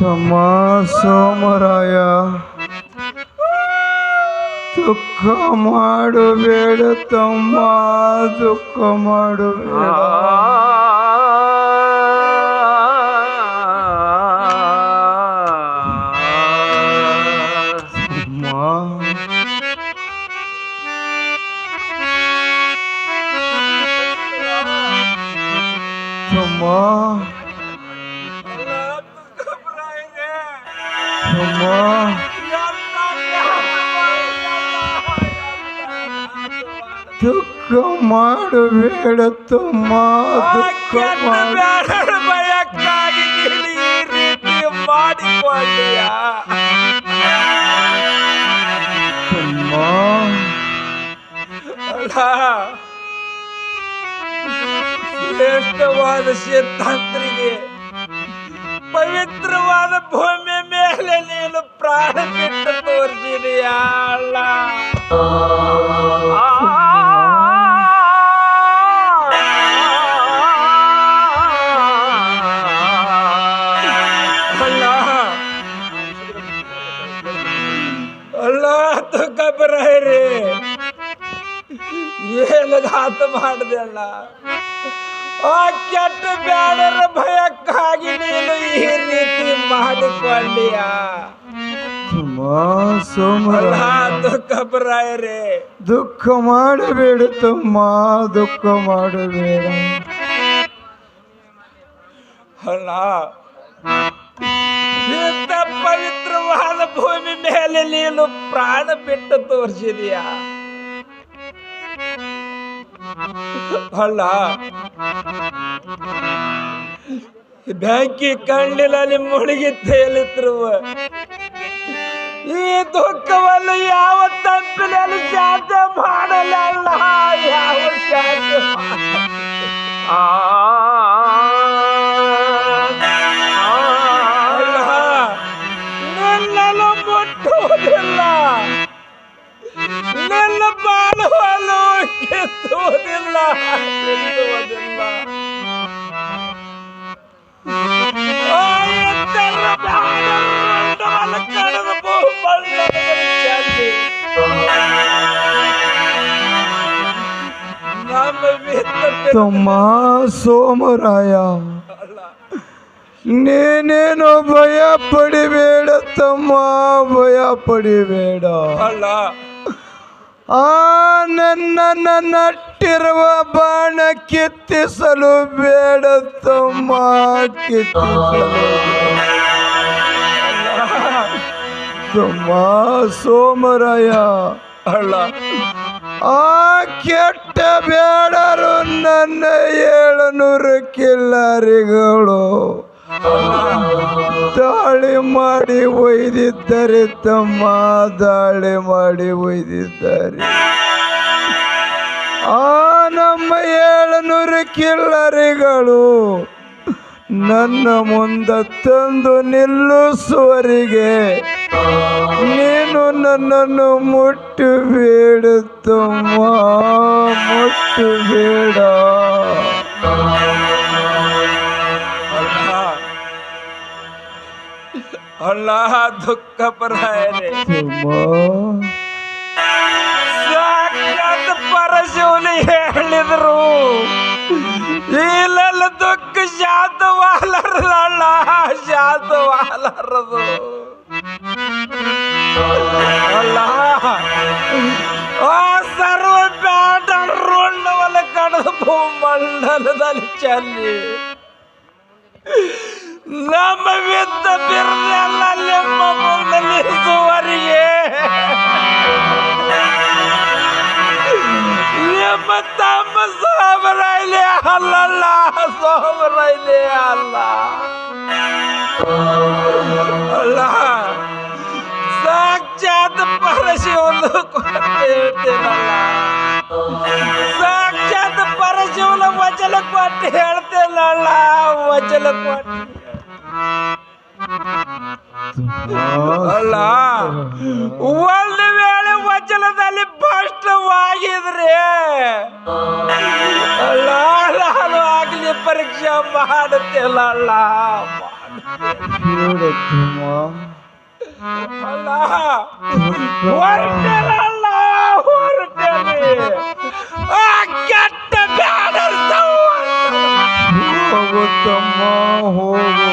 ತಮ್ಮ ಸೋಮರಾಯ ದುಃಖ ಮಾಡಬೇಡ ತಮ್ಮ, ದುಃಖ ಮಾಡಬೇಡ. ತಮ್ಮ ದುಃಖ ಮಾಡಬೇಡ ತಮ್ಮ, ದುಃಖ ಬ್ಯಾಡರ ಭಯಕ್ಕಾಗಿ ನೀನು ಈ ರೀತಿ ಮಾಡಿಕೊಳ್ಳಿಯ ತಮ್ಮ. ಅಲ್ಲ, ಶ್ರೇಷ್ಠವಾದ ಸಿದ್ಧಾಂತರಿಗೆ ಪವಿತ್ರವಾದ ಭೂಮಿ ಮೇಲೆ ನೀನು ಪ್ರಾಣ ಬಿಟ್ಟು ತೋರಿಸಿದೆಯ ಅಲ್ಲ. ಅಲ್ಲ ತುಕ್ಕಬರೇ ಏನು ಘಾತ ಮಾಡಿದೆ ಅಲ್ಲ. ಆ ಕೆಟ್ಟ ಬ್ಯಾಡರ ಭಯಕ್ಕಾಗಿ ನೀನು ಈ ರೀತಿ ಮಾಡಿಕೊಳ್ಳಿಯ ತಮ್ಮ ಸೋಮರಾಯ ತುಕ್ಕಬರಾಯರೇ, ದುಃಖ ಮಾಡಬೇಡ ತಮ್ಮ, ದುಃಖ ಮಾಡಬೇಡ. ಅಲ್ಲ, ಇಂಥ ಪವಿತ್ರವಾದ ಭೂಮಿ ಮೇಲೆ ನೀನು ಪ್ರಾಣ ಬಿಟ್ಟು ತೋರಿಸಿದೀಯ ಅಲ್ಲ. ಬೆಂಕಿ ಕಣ್ಣಿನಲ್ಲಿ ಮುಳುಗಿ ತೇಲಿದ್ರು ಈ ದುಃಖವನ್ನು ಯಾವ ತಪ್ಪಿನಲ್ಲಿ ಶಾಂತ ಮಾಡಲ್ಲ, ಯಾವ ಶಾಂತ ನಿನ್ನನ್ನು ಮುಟ್ಟುವುದಿಲ್ಲ, ನಿನ್ನ ಬಾಳುವಲು ಕೆತ್ತುವುದಿಲ್ಲ, ಕೆತ್ತುವುದಿಲ್ಲ. ಕಳೆದು ತಮ್ಮ ಸೋಮರಾಯ ನೀನೇನು ಭಯ ಪಡಿಬೇಡ ತಮ್ಮ, ಭಯ ಪಡಿಬೇಡ. ಅಲ್ಲ, ಆ ನನ್ನ ನಟ್ಟಿರುವ ಬಾಣ ಕಿತ್ತಿಸಲು ಬೇಡ ತಮ್ಮ, ಕಿತ್ತಿಸಲು ತಮ್ಮ ಸೋಮರಾಯ. ಅಲ್ಲ, ಆ ಕೆಟ್ಟ ಬೇಡರು ನನ್ನ 700 ಕಿಲ್ಲರಿಗಳು ದಾಳಿ ಮಾಡಿ ಒಯ್ದಿದ್ದಾರೆ ತಮ್ಮ, ದಾಳಿ ಮಾಡಿ ಒಯ್ದಿದ್ದಾರೆ. ಆ ನಮ್ಮ 700 ಕಿಲ್ಲರಿಗಳು ನನ್ನ ಮುಂದೆ ತಂದು ನಿಲ್ಲಿಸುವರಿಗೆ ನೀನು ನನ್ನನ್ನು ಮುಟ್ಟಬೇಡ ತಮ್ಮ, ಮುಟ್ಟಬೇಡ. ಅಲ್ಲ ದುಃಖ ಪರಾಯನೆ ಸಾಕ್ಷಾತ್ ಪರಶಿವನು ಹೇಳಿದ್ರು ಇಲ್ಲೆಲ್ಲ ದುಃಖ ಶಾಂತವಾಲರಲ್ಲ, ಶಾಂತವಾಲರದು ಅಲ್ಲ. ಆ ಸರ್ವ ಬ್ಯಾಟರುಣ್ಣವಲ್ಲ ಕಡದ ಭೂಮಂಡಲದಲ್ಲಿ ಚೆಲ್ಲಿ ನಮ್ಮ ವಿದ್ದ ಬಿರ್ದೆಲ್ಲ ನಿಮ್ಮ ಮುಂದಲಿಸುವರಿಗೆ ನಿಮ್ಮ ತಮ್ಮ ಸೋಮರಾಯ್ಲೆ ಅಲ್ಲಲ್ಲ, ಸೋಮರಾಯ್ಲೆ ಅಲ್ಲ. ಅಲ್ಲ, ಸಾಕ್ಷಾತ್ ಪರಶಿವನು ಹೇಳ್ತೇನಲ್ಲ, ಸಾಕ್ಷಾತ್ ಪರಶಿವನ ವಚನ ಕೊಟ್ಟು ಹೇಳ್ತೇನಲ್ಲ, ವಚನ ಕೊಟ್ಟು ಅಲ್ಲ. ಒಂದು ವೇಳೆ ವಚನದಲ್ಲಿ ಭ್ರಷ್ಟವಾಗಿದ್ರೆ ಅಲ್ಲ, ನಾನು ಆಗ್ಲಿ ಪರೀಕ್ಷೆ ಮಾಡುತ್ತಿಲ್ಲ ಅಲ್ಲ ಹೇಳು ತಮ್ಮ. ಅಲ್ಲ ಹೊರಟೆಲ್ಲ ಹೊರಟೇನೆ ಆ ಕೆಟ್ಟ ಹೋಗು ತಮ್ಮ ಹೋಗು,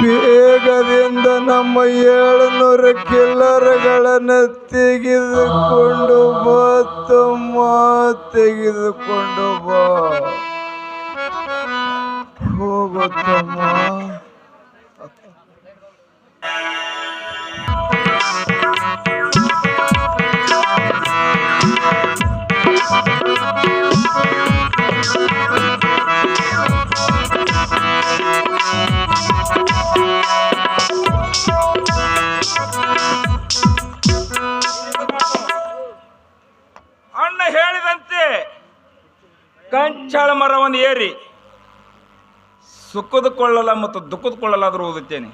ಬೇಗದಿಂದ ನಮ್ಮ 700 ಕಿಲ್ಲರ್ಗಳನ್ನು ತೆಗೆದುಕೊಂಡು ಬಾ ತಮ್ಮ, ತೆಗೆದುಕೊಂಡು ಬಾ. ಹೋಗು ತಮ್ಮ. ಅಣ್ಣ ಹೇಳಿದಂತೆ ಕಂಚಾಳ ಮರವನ್ನು ಏರಿ ಸುಖದ ಕೊಳ್ಳಲ ಮತ್ತು ದುಃಖದ ಕೊಳ್ಳಲಾದರೂ ಓದುತ್ತೇನೆ.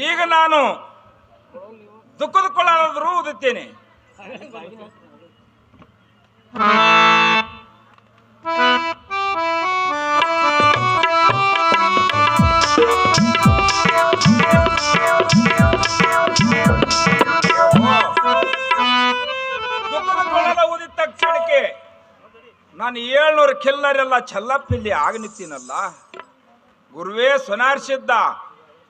ಈಗ ನಾನು ದುಃಖದ ಕೊಳ್ಳಲಾದರೂ ಓದುತ್ತೇನೆ. ದುಃಖದ ಕೊಳ್ಳಲ ಓದಿದ ತಕ್ಷಣಕ್ಕೆ ನಾನು 700 ಕಿಲ್ಲರೆಲ್ಲ ಛಲ್ಲಪಿಲ್ಲಿ ಆಗ ನಿಂತೀನಲ್ಲ. ಗುರುವೇ ಸ್ವನಾರ್ಸಿದ್ದ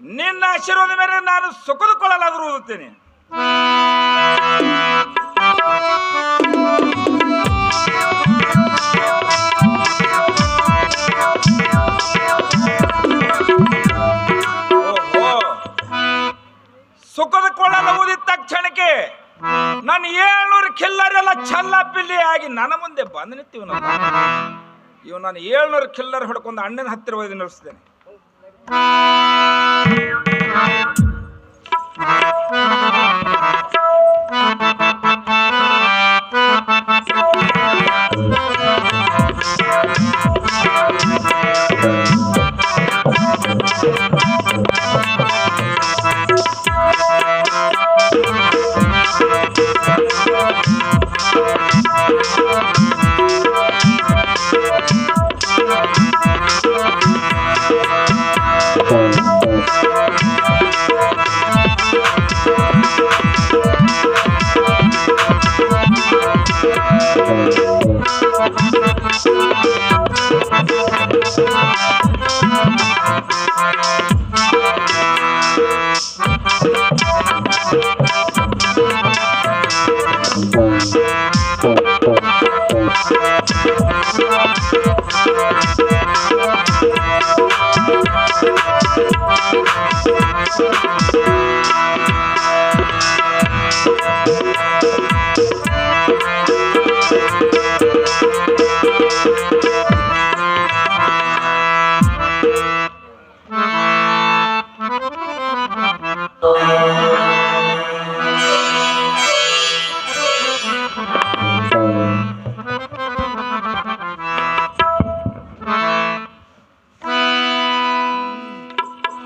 ನಿನ್ನ ಆಶೀರ್ವಾದ ಮೇಲೆ ನಾನು ಸುಖದ ಕೊಳ್ಳಲಾದರೂ ಓದುತ್ತೇನೆ. ಸುಖದ ಕೊಳ್ಳಲ ಓದಿದ ತಕ್ಷಣಕ್ಕೆ ನಾನು 700 ಕಿಲ್ಲರೆಲ್ಲ ಛಲ್ಲಪಿಲ್ಲಿ ಆಗಿ ನನ್ನ ಮುಂದೆ ಬಂದು ನಿಂತೀವನಲ್ಲ. ಇವ್ ನಾನು 700 ಕಿಲ್ಲರ್ ಹೊಡ್ಕೊಂಡು ಅಣ್ಣನ ಹತ್ತಿರ ಒಯ್ದು ನಡೆಸಿದ್ದೇನೆ.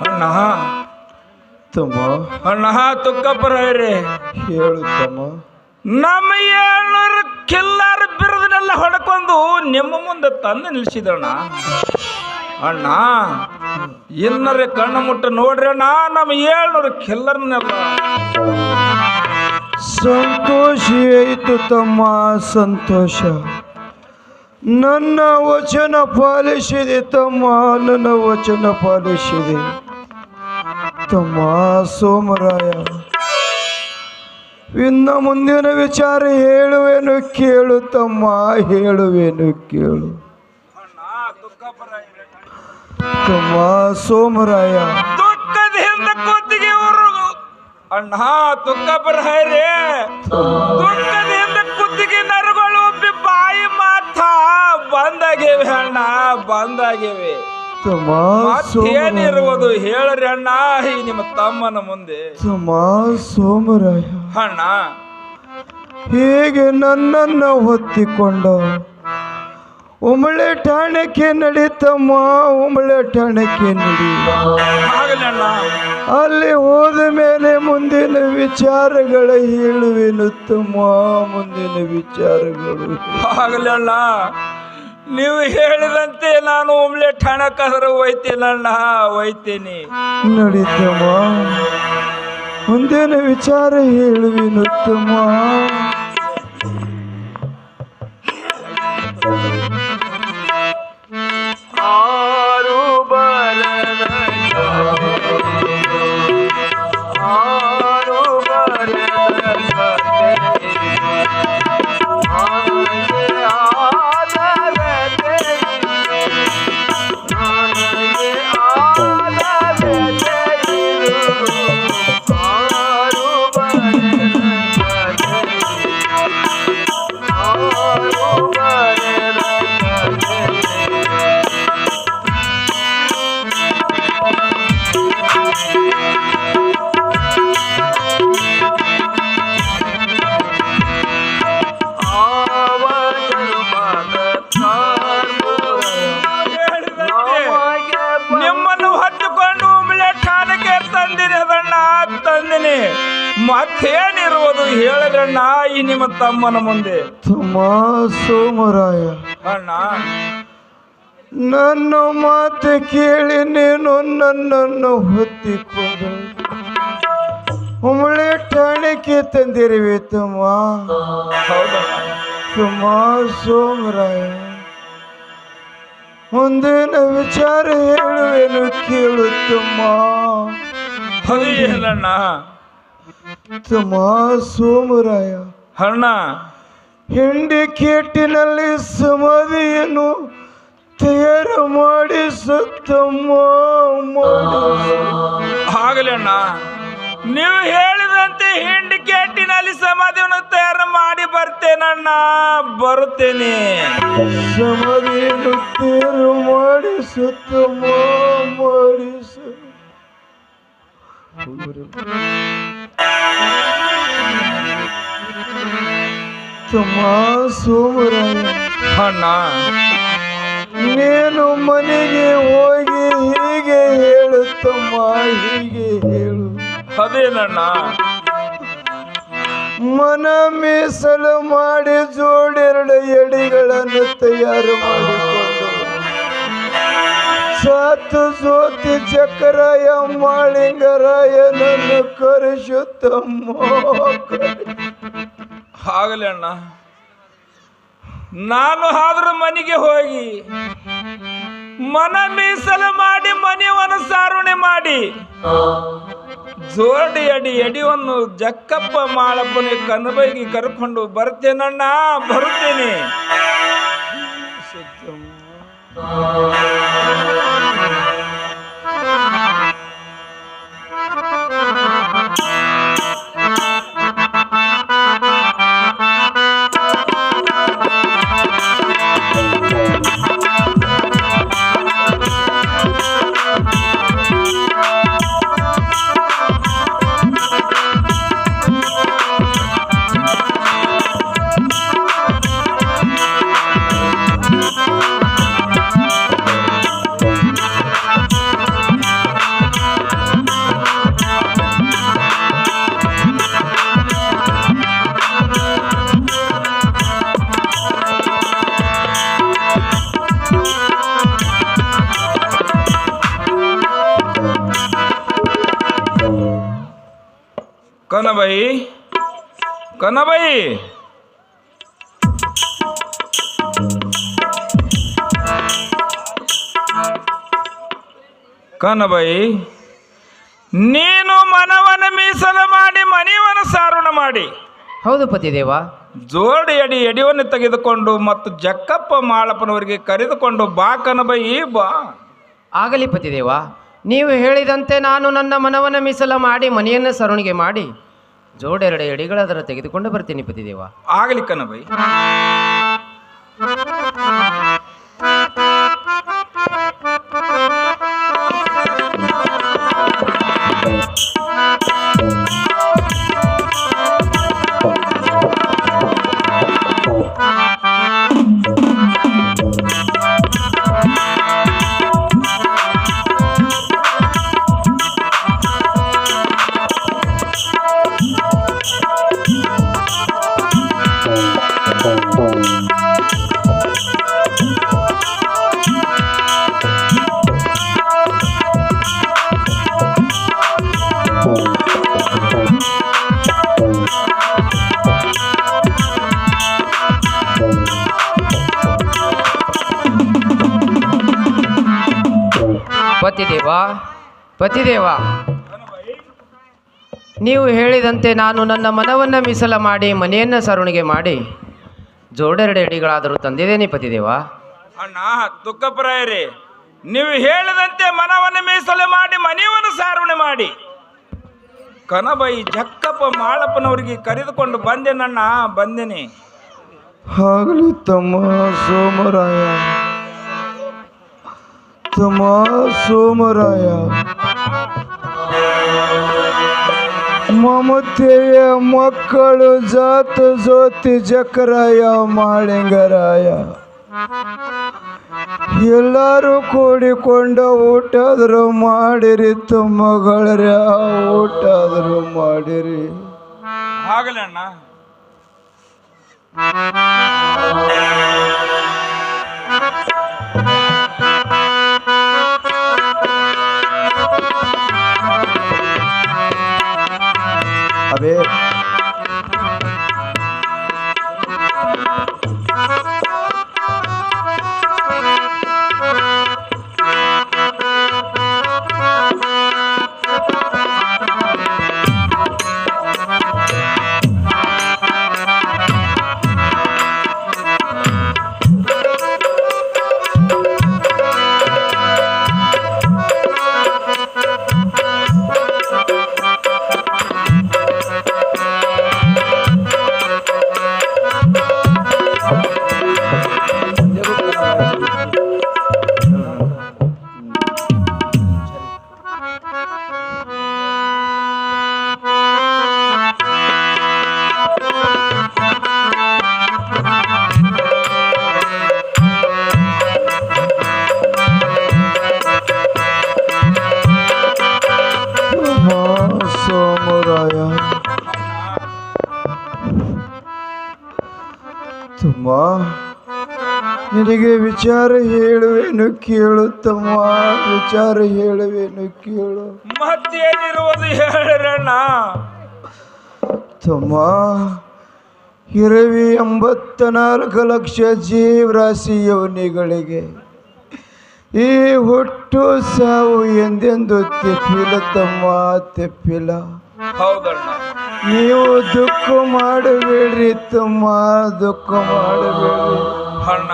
ಅಣ್ಣ ತಮ್ಮ ಅಣ್ಣ ತುಕ್ಕಪ್ಪರೇ ಹೇಳು ತಮ್ಮ. ನಮ್ಮ 700 ಕಿಲ್ಲರ್ ಬಿರುದನ್ನೆಲ್ಲ ಹೊಡ್ಕೊಂಡು ನಿಮ್ಮ ಮುಂದೆ ತಂದು ನಿಲ್ಸಿದ್ರಣ್ಣ. ಅಣ್ಣ ಇನ್ನರೆ ಕಣ್ಣು ಮುಟ್ಟ ನೋಡ್ರಿ ಅಣ್ಣ, ನಮ್ಮ 700 ಕಿಲ್ಲರ್ನೆಲ್ಲ. ಸಂತೋಷ ಆಯಿತು ತಮ್ಮ, ಸಂತೋಷ. ನನ್ನ ವಚನ ಪಾಲಿಸಿದೆ ತಮ್ಮ, ನನ್ನ ವಚನ ಪಾಲಿಸಿದೆ ತಮ್ಮ. ಸೋಮರಾಯ, ಇನ್ನು ಮುಂದಿನ ವಿಚಾರ ಹೇಳುವೇನು ಕೇಳು ತಮ್ಮ, ಹೇಳುವೇನು ಕೇಳು ತಮ್ಮ. ಸೋಮರಾಯ, ದುಃಖದಿಂದ ಕುತ್ತಿಗೆ ಊರು ಅಣ್ಣ ತುಕ್ಕಪ್ಪರೇ, ದುಃಖದಿಂದ ಕುತ್ತಿಗೆ ನರಗಳು ಬಾಯಿ ಮಾತ ಬಂದಾಗಿವೆ ಅಣ್ಣ, ಬಂದಾಗಿವೆ. ಮತ್ತೇನಿರುವುದು ಹೇಳ್ರಿ ಅಣ್ಣ ಈ ನಿಮ್ಮ ತಮ್ಮನ ಮುಂದೆ. ಸೋಮರಾಯ, ಅಣ್ಣ ಹೀಗೆ ನನ್ನನ್ನು ಹೊತ್ತಿಕೊಂಡು ಉಮಳೆ ಠಾಣಕ್ಕೆ ನಡೀತಮ್ಮ, ಉಮಳೆ ಠಾಣಕ್ಕೆ ನಡಿ. ಆಗಲಿ ಅಣ್ಣ. ಅಲ್ಲಿ ಹೋದ ಮೇಲೆ ಮುಂದಿನ ವಿಚಾರಗಳ ಹೇಳುವೆನು ತಮ್ಮ, ಮುಂದಿನ ವಿಚಾರಗಳು. ಆಗಲಿ ಅಣ್ಣ, ನೀವು ಹೇಳಿದಂತೆ ನಾನು ಒಮ್ಳೆ ಠಾಣಕ್ಕಾದ್ರೆ ಒಯ್ತೇನಣ್ಣ, ಒಯ್ತೇನೆ. ನಡೀತಮ್ಮ, ಮುಂದಿನ ವಿಚಾರ ಹೇಳುವೆನು ತಮ್ಮ. ನಿಮ್ಮನ್ನು ಹೊತ್ತುಕೊಂಡು ಉಮ್ಳೆ ಠಾಣಕ್ಕೆ ತಂದಿರೋದಣ್ಣ, ತಂದಿನಿ. ಮತ್ತೇನಿರುವುದು ಹೇಳಿದ್ರಣ್ಣ ಈ ನಿಮ್ಮ ತಮ್ಮನ ಮುಂದೆ. ತಮ್ಮ ಸೋಮರಾಯ, ಅಣ್ಣ ನನ್ನ ಮಾತು ಕೇಳಿ ನೀನು ನನ್ನನ್ನು ಹೊತ್ತಿಕೊಂಡು ಉಮಳೆ ಠಾಣಕ್ಕೆ ತಂದಿರುವೆ ತಮ್ಮ. ತಮ್ಮ ಸೋಮರಾಯ, ಮುಂದಿನ ವಿಚಾರ ಹೇಳುವೆನು ಕೇಳುತ್ತಮ್ಮ. ಅದು ಏನಣ್ಣ? ತಮ್ಮ ಸೋಮರಾಯ, ಅಣ್ಣ ಹಿಂಡಿ ಕೇಟಿನಲ್ಲಿ ಸಮಾಧಿಯನ್ನು ತಯಾರು ಮಾಡಿಸುತ್ತಮ್ಮ. ಆಗಲಿ ಅಣ್ಣ, ನೀವು ಹೇಳಿದಂತೆ ಹಿಂಡಿಕೇಟಿನಲ್ಲಿ ಸಮಾಧಿಯನ್ನು ತಯಾರು ಮಾಡಿ ಬರ್ತೇನಣ್ಣ, ಬರುತ್ತೇನೆ. ಸಮಾಧಿಯನ್ನು ತಯಾರು ಮಾಡಿಸುತ್ತಮ್ಮ, ಮಾಡಿಸು. ತಮ್ಮ ಸೋಮರಾಯ, ಅಣ್ಣ ನೀನು ಮನೆಗೆ ಹೋಗಿ ಹೀಗೆ ಹೇಳುತ್ತಮ್ಮ, ಹೀಗೆ ಹೇಳು. ಅದೇನಣ್ಣ? ಮನ ಮೀಸಲು ಮಾಡಿ ಜೋಡೆರಡು ಎಡಿಗಳನ್ನು ತಯಾರು ಮಾಡಿಕೊಂಡು ಸಾತು ಜ್ಯೋತಿ ಚಕ್ರಾಯ ಮಾಳಿಂಗರಾಯನನ್ನು ಕರೆಸುತ್ತಮ್ಮ. ಆಗಲಿ ಅಣ್ಣ, ನಾನು ಆದ್ರೂ ಮನೆಗೆ ಹೋಗಿ ಮನ ಮೀಸಲು ಮಾಡಿ ಮನೆಯನ್ನು ಸಾರುಣೆ ಮಾಡಿ ಜೋಡಿ ಎಡಿಯನ್ನು ಜಕ್ಕಪ್ಪ ಮಾಳಪ್ಪನ ಕನಬೈಗೆ ಕರ್ಕೊಂಡು ಬರ್ತೇನಣ್ಣ, ಬರುತ್ತೇನೆ. ಕನಬಾಯಿ, ಕನಬಾಯಿ, ಕನಬಾಯಿ, ನೀನು ಮನವನ್ನು ಮೀಸಲು ಮಾಡಿ ಮನೆಯನ್ನು ಸಾರುಣ ಮಾಡಿ. ಹೌದು ಪತಿದೇವ. ಜೋಡಿ ಎಡಿಯನ್ನು ತೆಗೆದುಕೊಂಡು ಮತ್ತು ಜಕ್ಕಪ್ಪ ಮಾಳಪ್ಪನವರಿಗೆ ಕರೆದುಕೊಂಡು ಬಾ ಕನಬಾಯಿ, ಬಾ. ಆಗಲಿ ಪತಿದೇವ, ನೀವು ಹೇಳಿದಂತೆ ನಾನು ನನ್ನ ಮನವನ್ನು ಮೀಸಲ ಮಾಡಿ ಮನೆಯನ್ನು ಸರಣಿಗೆ ಮಾಡಿ ಜೋಡೆರಡು ಎಡಿಗಳದರ ತೆಗೆದುಕೊಂಡು ಬರ್ತೀನಿ ಪತಿದೇವ. ಆಗಲಿ ಕನಬಾಯಿ. ಪತಿದೇವ, ನೀವು ಹೇಳಿದಂತೆ ನಾನು ನನ್ನ ಮನವನ್ನು ಮೀಸಲ ಮಾಡಿ ಮನೆಯನ್ನು ಸರಣಿಗೆ ಮಾಡಿ ಜೋಡೆರಡು ಅಡಿಗಳಾದರೂ ತಂದಿದ್ದೇನೆ ಪತಿದೇವ. ಅಣ್ಣ ದುಃಖಪ್ರಾಯರೇ, ನೀವು ಹೇಳಿದಂತೆ ಮನವನ್ನು ಮೀಸಲು ಮಾಡಿ ಮನೆಯನ್ನು ಸಾರಣೆ ಮಾಡಿ ಕನಬೈ ಜಕ್ಕಪ್ಪ ಮಾಳಪ್ಪನವರಿಗೆ ಕರೆದುಕೊಂಡು ಬಂದೆನಣ್ಣ, ಬಂದೇನೆ. ಆಗಲಿ ತಮ್ಮ ಸೋಮರಾಯ, ತಮ್ಮ ಸೋಮರಾಯ. ಮಮತೆಯ ಮಕ್ಕಳು ಜಾತ ಜ್ಯೋತಿ ಜಕರಾಯ ಮಾಳಿಂಗರಾಯ ಎಲ್ಲರೂ ಕೂಡಿಕೊಂಡ ಊಟಾದರೂ ಮಾಡಿರಿ ತಮ್ಮಗಳರ, ಊಟಾದರೂ ಮಾಡಿರಿ. ಆಗಲಿ ಅಣ್ಣ. ಅಬೇ ಸೋಮರಾಯ, ತಮ್ಮ ನಿನಗೆ ವಿಚಾರ ಹೇಳುವೇನು ಕೇಳು ತಮ್ಮ, ವಿಚಾರ ಹೇಳುವೇನು ಕೇಳು. ಮತ್ತೇನಿರುವುದು ಹೇಳಿರಣ್ಣ. ತಮ್ಮ, 84 ಲಕ್ಷ ಜೀವರಾಶಿ ಯೋನಿಗಳಿಗೆ ಈ ಹುಟ್ಟು ಸಾವು ಎಂದೆಂದು ತೆಪ್ಪಿಲ್ಲ ತಮ್ಮ, ತೆಪ್ಪಿಲ್ಲ. ಹೌದಣ್ಣ. ನೀವು ದುಃಖ ಮಾಡಬೇಡ್ರಿ ತಮ್ಮ, ದುಃಖ ಮಾಡಬೇಡ್ರಿ ಅಣ್ಣ.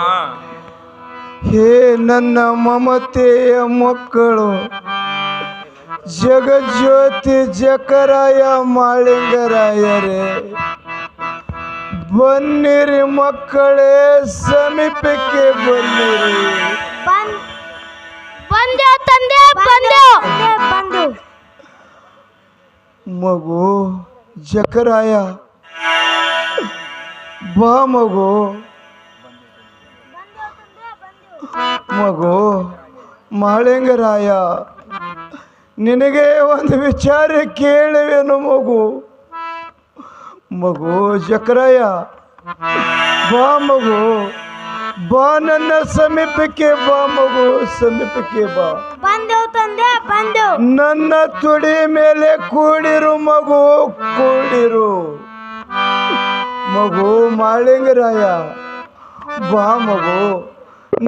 ಹೇ ನನ್ನ ಮಮತೆಯ ಮಕ್ಕಳು, ಜಗಜ್ಯೋತಿ ಜಕರಾಯ ಮಾಳಿಂಗರಾಯರೇ, ಬನ್ನಿರಿ ಮಕ್ಕಳೇ, ಸಮೀಪಕ್ಕೆ ಬನ್ನಿರಿ. ಮಗು ಜಕರಾಯ, ಬಾ ಮಗು. ಮಗು ಮಾಳಿಂಗರಾಯ, ನಿನಗೆ ಒಂದು ವಿಚಾರ ಕೇಳುವೆನು ಮಗು. ಮಗು ಜಕರಾಯ, ಬಾ ಮಗು, ಬಾ ನನ್ನ ಸಮೀಪಕ್ಕೆ ಬಾ ಮಗು, ಸಮೀಪಕ್ಕೆ ಬಾ. ನನ್ನ ತುಡಿ ಮೇಲೆ ಕೂಡಿರು ಮಗು, ಕೂಡಿರು. ಮಗು ಮಾಳಿಂಗರಾಯ, ಬಾ ಮಗು,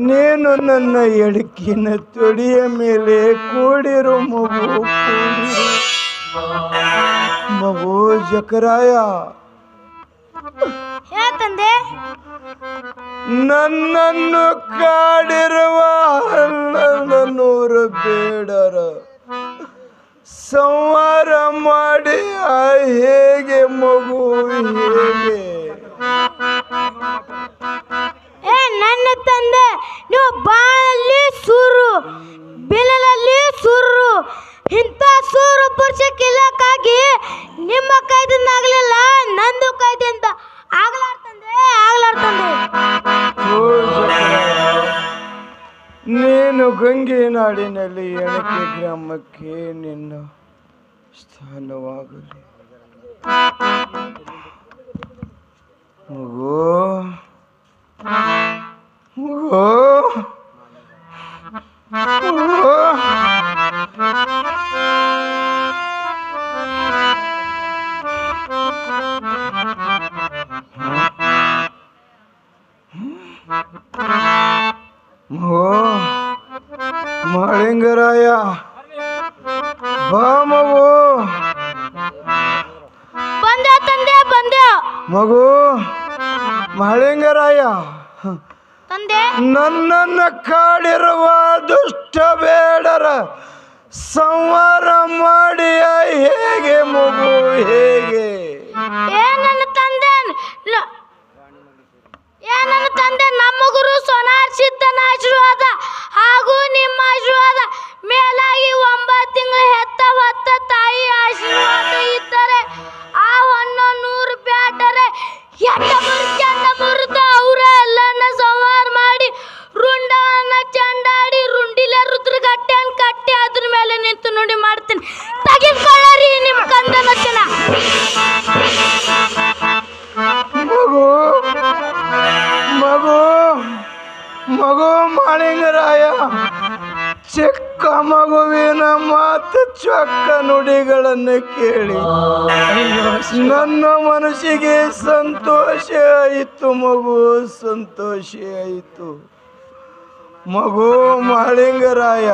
ನೀನು ನನ್ನ ಎಡಕಿನ ತುಡಿಯ ಮೇಲೆ ಕೂಡಿರು ಮಗು, ಕೂಡಿರು. ಮಗು ಜಕರಾಯ, ನನ್ನನ್ನು ಕಾಡಿರುವ 1100 ಬೇಡರ ಸಂಹಾರ ಮಾಡಿ ಹೇಗೆ ಮಗು, ಹೇಗೆ? ನನ್ನ ತಂದೆ, ನೀವು ಬಾಳಲ್ಲಿ ಸೂರು, ಬಿಲಲ್ಲಿ ಸೂರು, ಇಂಥ ಸೂರು ಪುರುಷಕ್ಕಿಲ್ಲಕ್ಕಾಗಿ ನಿಮ್ಮ ಕೈದಿಂದ ಆಗಲಿಲ್ಲ, ನಂದು ಕೈದಿಂದ ಆಗ್ಲಾರ್ತಂದೆ, ಆಗ್ಲಾರ್ತಂದೆ. ಗಂಗೆ ನಾಡಿನಲ್ಲಿ ಎಣಕೆ ಗ್ರಾಮಕ್ಕೆ ನಿನ್ನ ಸ್ಥಾನವಾಗಲಿ. ಮಗು ಮಗು ಮಗು ಮಾಳಿಂಗರಾಯ ಬಾ ಮಗು. ಬಂದೆ ತಂದೆ ಬಂದೆ. ಮಗು ಮಾಳಿಂಗರಾಯ, ತಂದೆ ನನ್ನನ್ನ ಕಾಡಿರುವ ದುಷ್ಟ ಬೇಡರ ಸಂಹಾರ ಮಾಡಿಯ ಹೇಗೆ ಮಗು ಹೇಗೆ? ನನ್ನ ತಂದೆ ನಮ್ಮ ಗುರು ಸೋನಾರ್ ಸಿದ್ಧನ ಆಶೀರ್ವಾದ ಹಾಗೂ ನಿಮ್ಮ ಆಶೀರ್ವಾದ ಮೇಲಾಗಿ 9 ತಿಂಗಳು ಹೆತ್ತ ಹೊತ್ತ ತಾಯಿ ಆಶೀರ್ವಾದ ಇದ್ದರೆ ಆ 100 ಬ್ಯಾಟರೆ ಮುರಿದ ಅವರ ಎಲ್ಲನ್ನ ಸಂಹಾರ ಮಾಡಿ ರುಂಡವನ್ನ ಚಂಡಾಡಿ ರುಂಡಿಲೆ ರುದ್ರಗಟ್ಟೆಯನ್ನು ಕಟ್ಟಿ ಅದ್ರ ಮೇಲೆ ನಿಂತು ನುಡಿ ಮಾಡ್ತೀನಿ. ತೆಗೆದುಕೊಳ್ಳರಿ ನಿಮ್ಮ ಕಂದನ ವಚನ. ಮಗು ಮಗು ಮಗು ಮಾಳಿಂಗರಾಯ, ಚಿಕ್ಕ ಮಗುವಿನ ಮಾತು ಚೊಕ್ಕ ನುಡಿಗಳನ್ನು ಕೇಳಿ ನನ್ನ ಮನಸ್ಸಿಗೆ ಸಂತೋಷ ಆಯಿತು ಮಗು, ಸಂತೋಷ ಆಯಿತು ಮಗು ಮಾಳಿಂಗರಾಯ.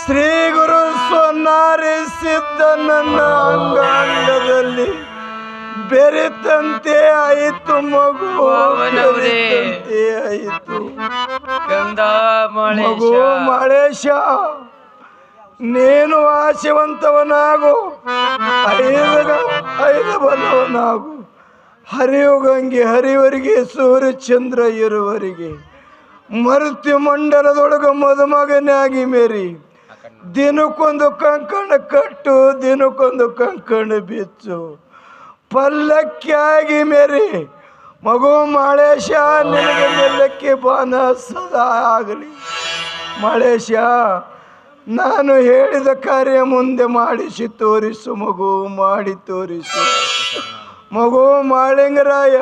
ಶ್ರೀ ಗುರು ಸೋನಾರಿ ಸಿದ್ಧ ನನ್ನ ಅಂಗಾಂಗದಲ್ಲಿ ಬೆರೆತಂತೆ ಆಯಿತು ಮಗು, ಬೆರೆತಂತೆ ಆಯಿತು ಮಗು ಮಳೇಶ. ನೀನು ಆಶೆವಂತವನಾಗು, ಐದು ಬಲವನಾಗು. ಹರಿಯು ಗಂಗೆ ಹರಿವರಿಗೆ ಸೂರ್ಯಚಂದ್ರ ಇರುವರಿಗೆ ಮರುತಿ ಮಂಡಲದೊಳಗ ಮದುಮಗನಾಗಿ ಮೇರಿ ದಿನಕ್ಕೊಂದು ಕಂಕಣ ಕಟ್ಟು, ದಿನಕ್ಕೊಂದು ಕಂಕಣ ಬಿಚ್ಚು, ಪಲ್ಲಕ್ಕಿಯಾಗಿ ಮೇರಿ ಮಗು ಮಳೇಶ. ನಿನಗೆ ನಿಲ್ಲಕ್ಕೆ ಬಾನ ಸದಾ ಆಗಲಿ ಮಳೇಶ. ನಾನು ಹೇಳಿದ ಕಾರ್ಯ ಮುಂದೆ ಮಾಡಿಸಿ ತೋರಿಸು ಮಗು, ಮಾಡಿ ತೋರಿಸು ಮಗು ಮಾಳಿಂಗರಾಯ.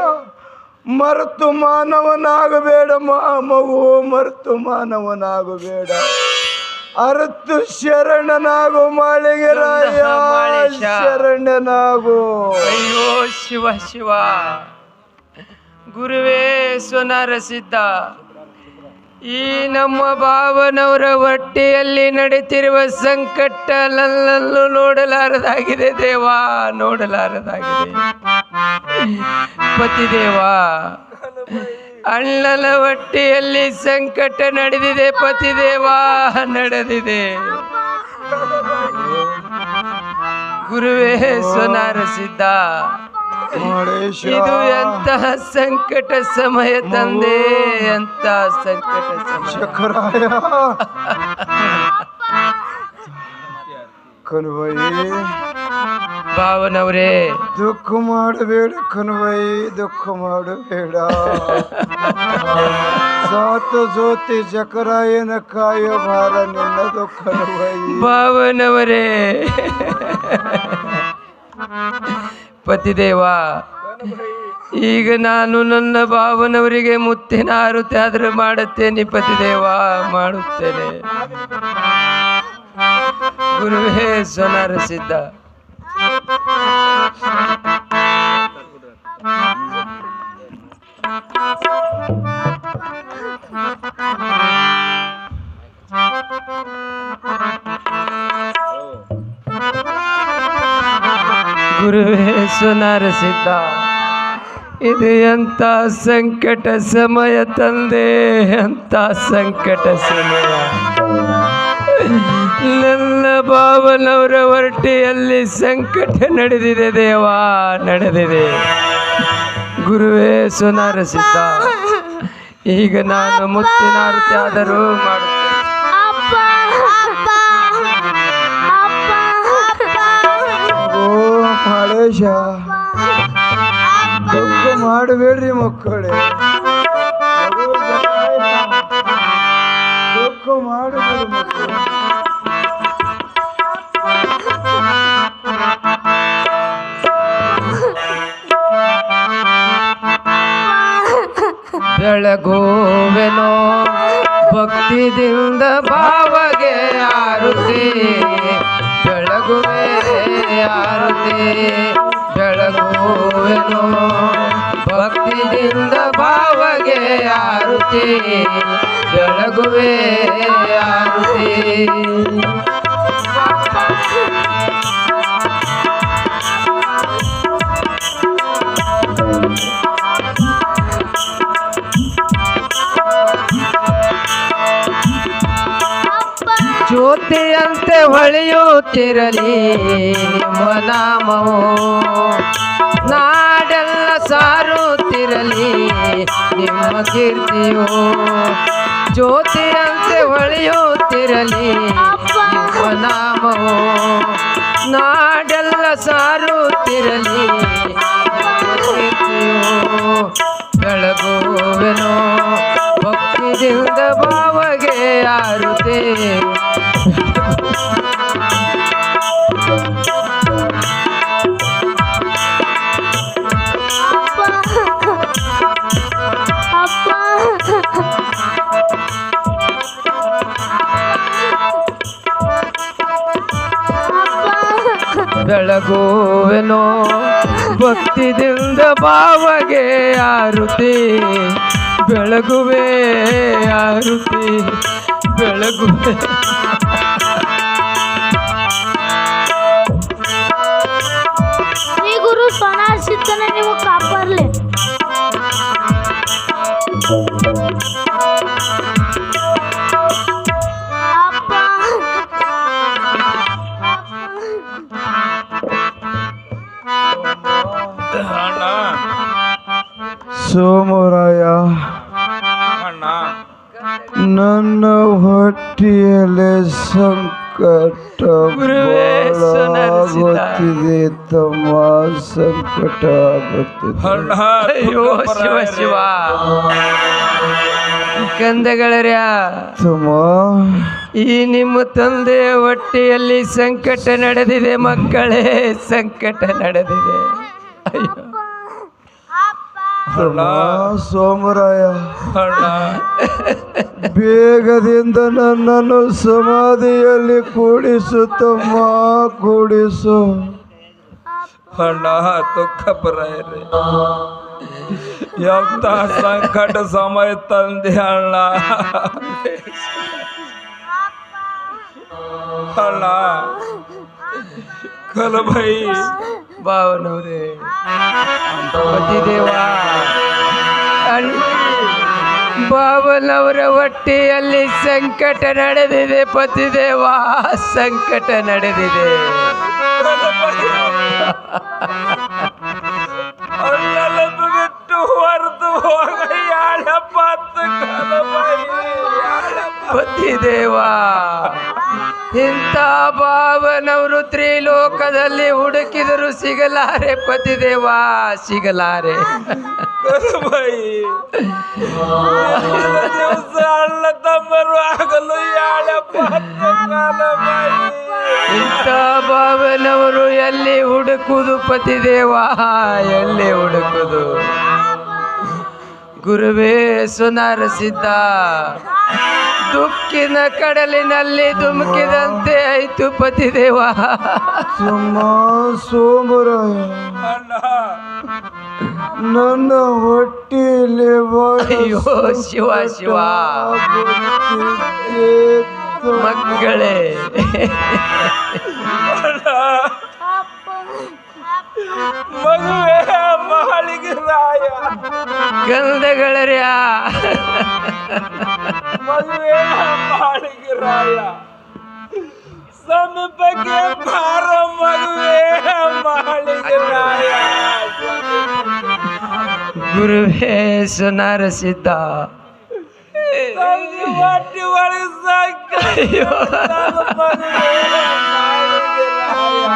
ಮರೆತು ಮಾನವನಾಗಬೇಡ ಮಗು, ಮರೆತು ಮಾನವನಾಗಬೇಡ, ಅರ್ತು ಶರಣನಾಗು ಮಾಳಿಂಗರಾಯ, ಶರಣನಾಗು. ಅಯ್ಯೋ ಶಿವ ಶಿವ, ಗುರುವೇ ಸೋನಾರ ಸಿದ್ಧ, ಈ ನಮ್ಮ ಭಾವನವರ ಹೊಟ್ಟೆಯಲ್ಲಿ ನಡೀತಿರುವ ಸಂಕಟ ನನ್ನನ್ನು ನೋಡಲಾರದಾಗಿದೆ ದೇವಾ, ನೋಡಲಾರದಾಗಿದೆ ಪತಿದೇವ. ಅಣ್ಣನ ಹೊಟ್ಟೆಯಲ್ಲಿ ಸಂಕಟ ನಡೆದಿದೆ ಪತಿದೇವ, ನಡೆದಿದೆ. ಗುರುವೇ ಸೋನಾರ ಸಿದ್ಧ, ಇದು ಎಂತಹ ಸಂಕಟ ಸಮಯ ತಂದೆ, ಎಂತಹ ಸಂಕಟ ಸಮಯ. ಕನುವೈ ಭಾವನವ್ರೇ, ದುಃಖ ಮಾಡಬೇಡ ಕನುವೈ, ದುಃಖ ಮಾಡಬೇಡ. ಸಾತು ಜೋತಿ ಜಕರಾಯನ ಕಾಯೋ ಭಾರ ನಿನ್ನದು ಕನುವೈ. ಭಾವನವರೇ, ಪತಿದೇವ, ಈಗ ನಾನು ನನ್ನ ಭಾವನವರಿಗೆ ಮುತ್ತಿನ ಆರುತಿ ಆದ್ರೆ ಮಾಡುತ್ತೇನೆ ಪತಿದೇವ, ಮಾಡುತ್ತೇನೆ. ಗುರುವೇ ಸೋನಾರ ಸಿದ್ಧ, ಗುರುವೇ ಸೋನಾರ ಸಿದ್ಧ, ಇದು ಎಂಥ ಸಂಕಟ ಸಮಯ ತಂದೆ, ಎಂಥ ಸಂಕಟ ಸಮಯ. ನನ್ನ ಭಾವನವರ ಹೊರಟಿಯಲ್ಲಿ ಸಂಕಟ ನಡೆದಿದೆ ದೇವಾ, ನಡೆದಿದೆ. ಗುರುವೇ ಸೋನಾರ ಸಿದ್ಧ, ಈಗ ನಾನು ಮುತ್ತಿನ ಆರತಿ ಆದರೂ ಮಾಡುತ್ತೇನೆ. ಮಳೇಶ, ದುಃಖ ಮಾಡಬೇಡ್ರಿ ಮಕ್ಕಳೇ, ದುಃಖ ಬೆಳಗುವೆನೋ ಭಕ್ತಿದಿಂದ ಭಾವಗೆ ಆರುತಿ ಬೆಳಗುವೆ ಆರುತಿ ಬೆಳಗುವೆನೋ ಭಕ್ತಿಯಿಂದ ಭಾವಗೆ ಆರುತಿ ಬೆಳಗುವೆ ಆರುತಿ ಜ್ಯೋತಿಯಂತೆ ಹೊಳೆಯುತ್ತಿರಲಿ ನಿಮ್ಮ ನಾಮವು ನಾಡೆಲ್ಲ ಸಾರುತ್ತಿರಲಿ ನಿಮ್ಮ ಕೀರ್ತಿಯು ಜ್ಯೋತಿಯಂತೆ ಹೊಳೆಯುತ್ತಿರಲಿ ನಿಮ್ಮ ನಾಮವು ನಾಡೆಲ್ಲ ಸಾರುತ್ತಿರಲಿ ನಿಮ್ಮ ಕೀರ್ತಿಯು ಬೆಳಗುವೆನೋ ಭಕ್ತಿಯಿಂದ ಭಾವಗೆ ಆರುತೆ ಬೆಳಗುವೆನೋ ಭಕ್ತಿದಿಂದ ಭಾವಗೆ ಆರುತಿ ಬೆಳಗುವೆ ಆರುತಿ ಬೆಳಗುವೆ ಶ್ರೀ ಗುರು ಸೋನಾರ್ ಸಿದ್ದನ ನೀವು ಕಾಪಾಡಲಿ. ಅಣ್ಣ ಸೋಮರಾಯ, ಅಣ್ಣ ನನ್ನ ಹೊಟ್ಟೆಯಲ್ಲಿ ಸಂಕಟ ಆಗುತ್ತಿದೆ ತಮ್ಮ, ಸಂಕಟ ಆಗುತ್ತಿದೆ. ಅಣ್ಣ ಅಯ್ಯೋ ಶಿವ ಶಿವ ಕಂದಗಳರ್ಯ ತಮ್ಮ, ಈ ನಿಮ್ಮ ತಂದೆ ಹೊಟ್ಟೆಯಲ್ಲಿ ಸಂಕಟ ನಡೆದಿದೆ ಮಕ್ಕಳೇ, ಸಂಕಟ ನಡೆದಿದೆ. ಅಯ್ಯೋ ತಮ್ಮ ಸೋಮರಾಯ, ಅಣ್ಣ ಬೇಗದಿಂದ ನನ್ನನ್ನು ಸಮಾಧಿಯಲ್ಲಿ ಕೂಡಿಸು ತಮ್ಮ, ಕೂಡಿಸು. ಅಣ್ಣ ತುಕ್ಕಪ್ಪರಾಯರೇ, ಎಂತ ಸಂಕಟ ಸಮಯ ತಂದೆ ಅಣ್ಣ. ಅಣ್ಣ ಕಲಬೈ ಭಾವನವ್ರೆ ಪತಿದೇವ ಭಾವನವರ ಹೊಟ್ಟೆಯಲ್ಲಿ ಸಂಕಟ ನಡೆದಿದೆ ಪತಿದೇವ, ಸಂಕಟ ನಡೆದಿದೆ. ಬಿಟ್ಟು ಹೊರದು ಹೋಗ ಪತಿದೇವ, ಇಂಥ ಭಾವನವರು ತ್ರಿಲೋಕದಲ್ಲಿ ಹುಡುಕಿದರು ಸಿಗಲಾರೆ ಪತಿದೇವ, ಸಿಗಲಾರೆ. ದಿವಸ ಅಣ್ಣ ತಮ್ಮರು ಆಗಲು ಇಂಥ ಭಾವನವರು ಎಲ್ಲಿ ಹುಡುಕುದು ಪತಿದೇವ, ಎಲ್ಲಿ ಹುಡುಕುದು? ಗುರುವೇ ಸುನರಸಿದ್ದ ದುಃಖಿನ ಕಡಲಿನಲ್ಲಿ ಧುಮುಕಿದಂತೆ ಆಯ್ತು ಪತಿದೇವ. ತಮ್ಮ ಸೋಮರಾಯ, ನನ್ನ ಹೊಟ್ಟೆಯಲ್ಲಿ ಅಯ್ಯೋ ಶಿವ ಶಿವ ಮಕ್ಕಳೇ, ಮಗುವೆ ಮಹಳಿಗೆ ರಾಯ, ಗಂಧಗಳರ್ಯ ಮಗುವೆ ಮಹಳಿಗೆ ರಾಯ, ಸಮೀಪಕ್ಕೆ ಬಾರ ಮಗುವೆ ಮಹಳಿಗೆ ರಾಯ. ಗುರುವೇ ಸುನರಸಿದ್ದ ಹೊಟ್ಟಿ ಒಳಗೆ ಸಾಕ ಮಗುವೆ ಮಹಳಿಗೆ ರಾಯ,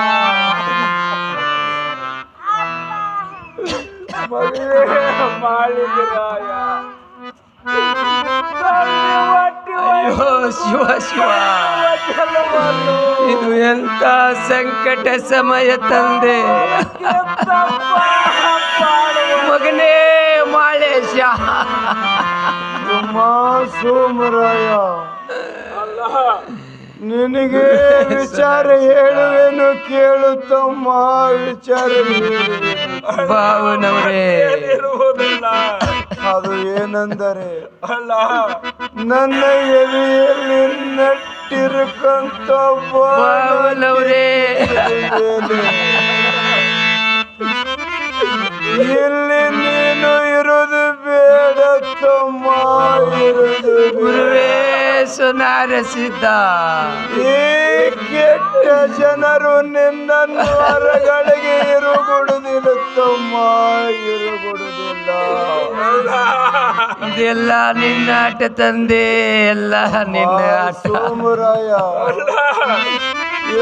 ಮಗುವೆ ಮಹಳಿಗೆ ರಾಯ. ಅಯ್ಯೋ ಶಿವ ಶಿವ, ಇದು ಎಂತ ಸಂಕಟ ಸಮಯ ತಂದೆ. ಮಗನೇ ಮಾಳೇಶ. ಸೋಮರಾಯ, ನಿನಗೆ ವಿಚಾರ ಹೇಳುವೆನು ಕೇಳು ತಮ್ಮ, ವಿಚಾರ ಬಾವನವ್ರೇ. ಅದು ಏನೆಂದರೆ ನನ್ನ ಎದೆಯಲ್ಲಿ ನಟ್ಟಿರಕಂತ ಬಾವನವ್ರೇ. ಇಲ್ಲಿ ನೀನು ಇರುವುದು ಬೇಡ ತಮ್ಮ, ಇರುವುದು ಗುರುವೇ ಸುನಾರಸಿದ್ದ. ಈ ಕೆಟ್ಟ ಜನರು ನಿನ್ನನ್ನು ಹೊರಗಳಿಗೆ ಇರುಗುಡುದಿಲ್ಲ ತಮ್ಮ, ಇರುಗುಡುದಿಲ್ಲ. ಇದೆಲ್ಲ ನಿನ್ನ ಆಟ ತಂದೆ, ಎಲ್ಲ ನಿನ್ನ ಆಟ. ಸೋಮರಾಯ,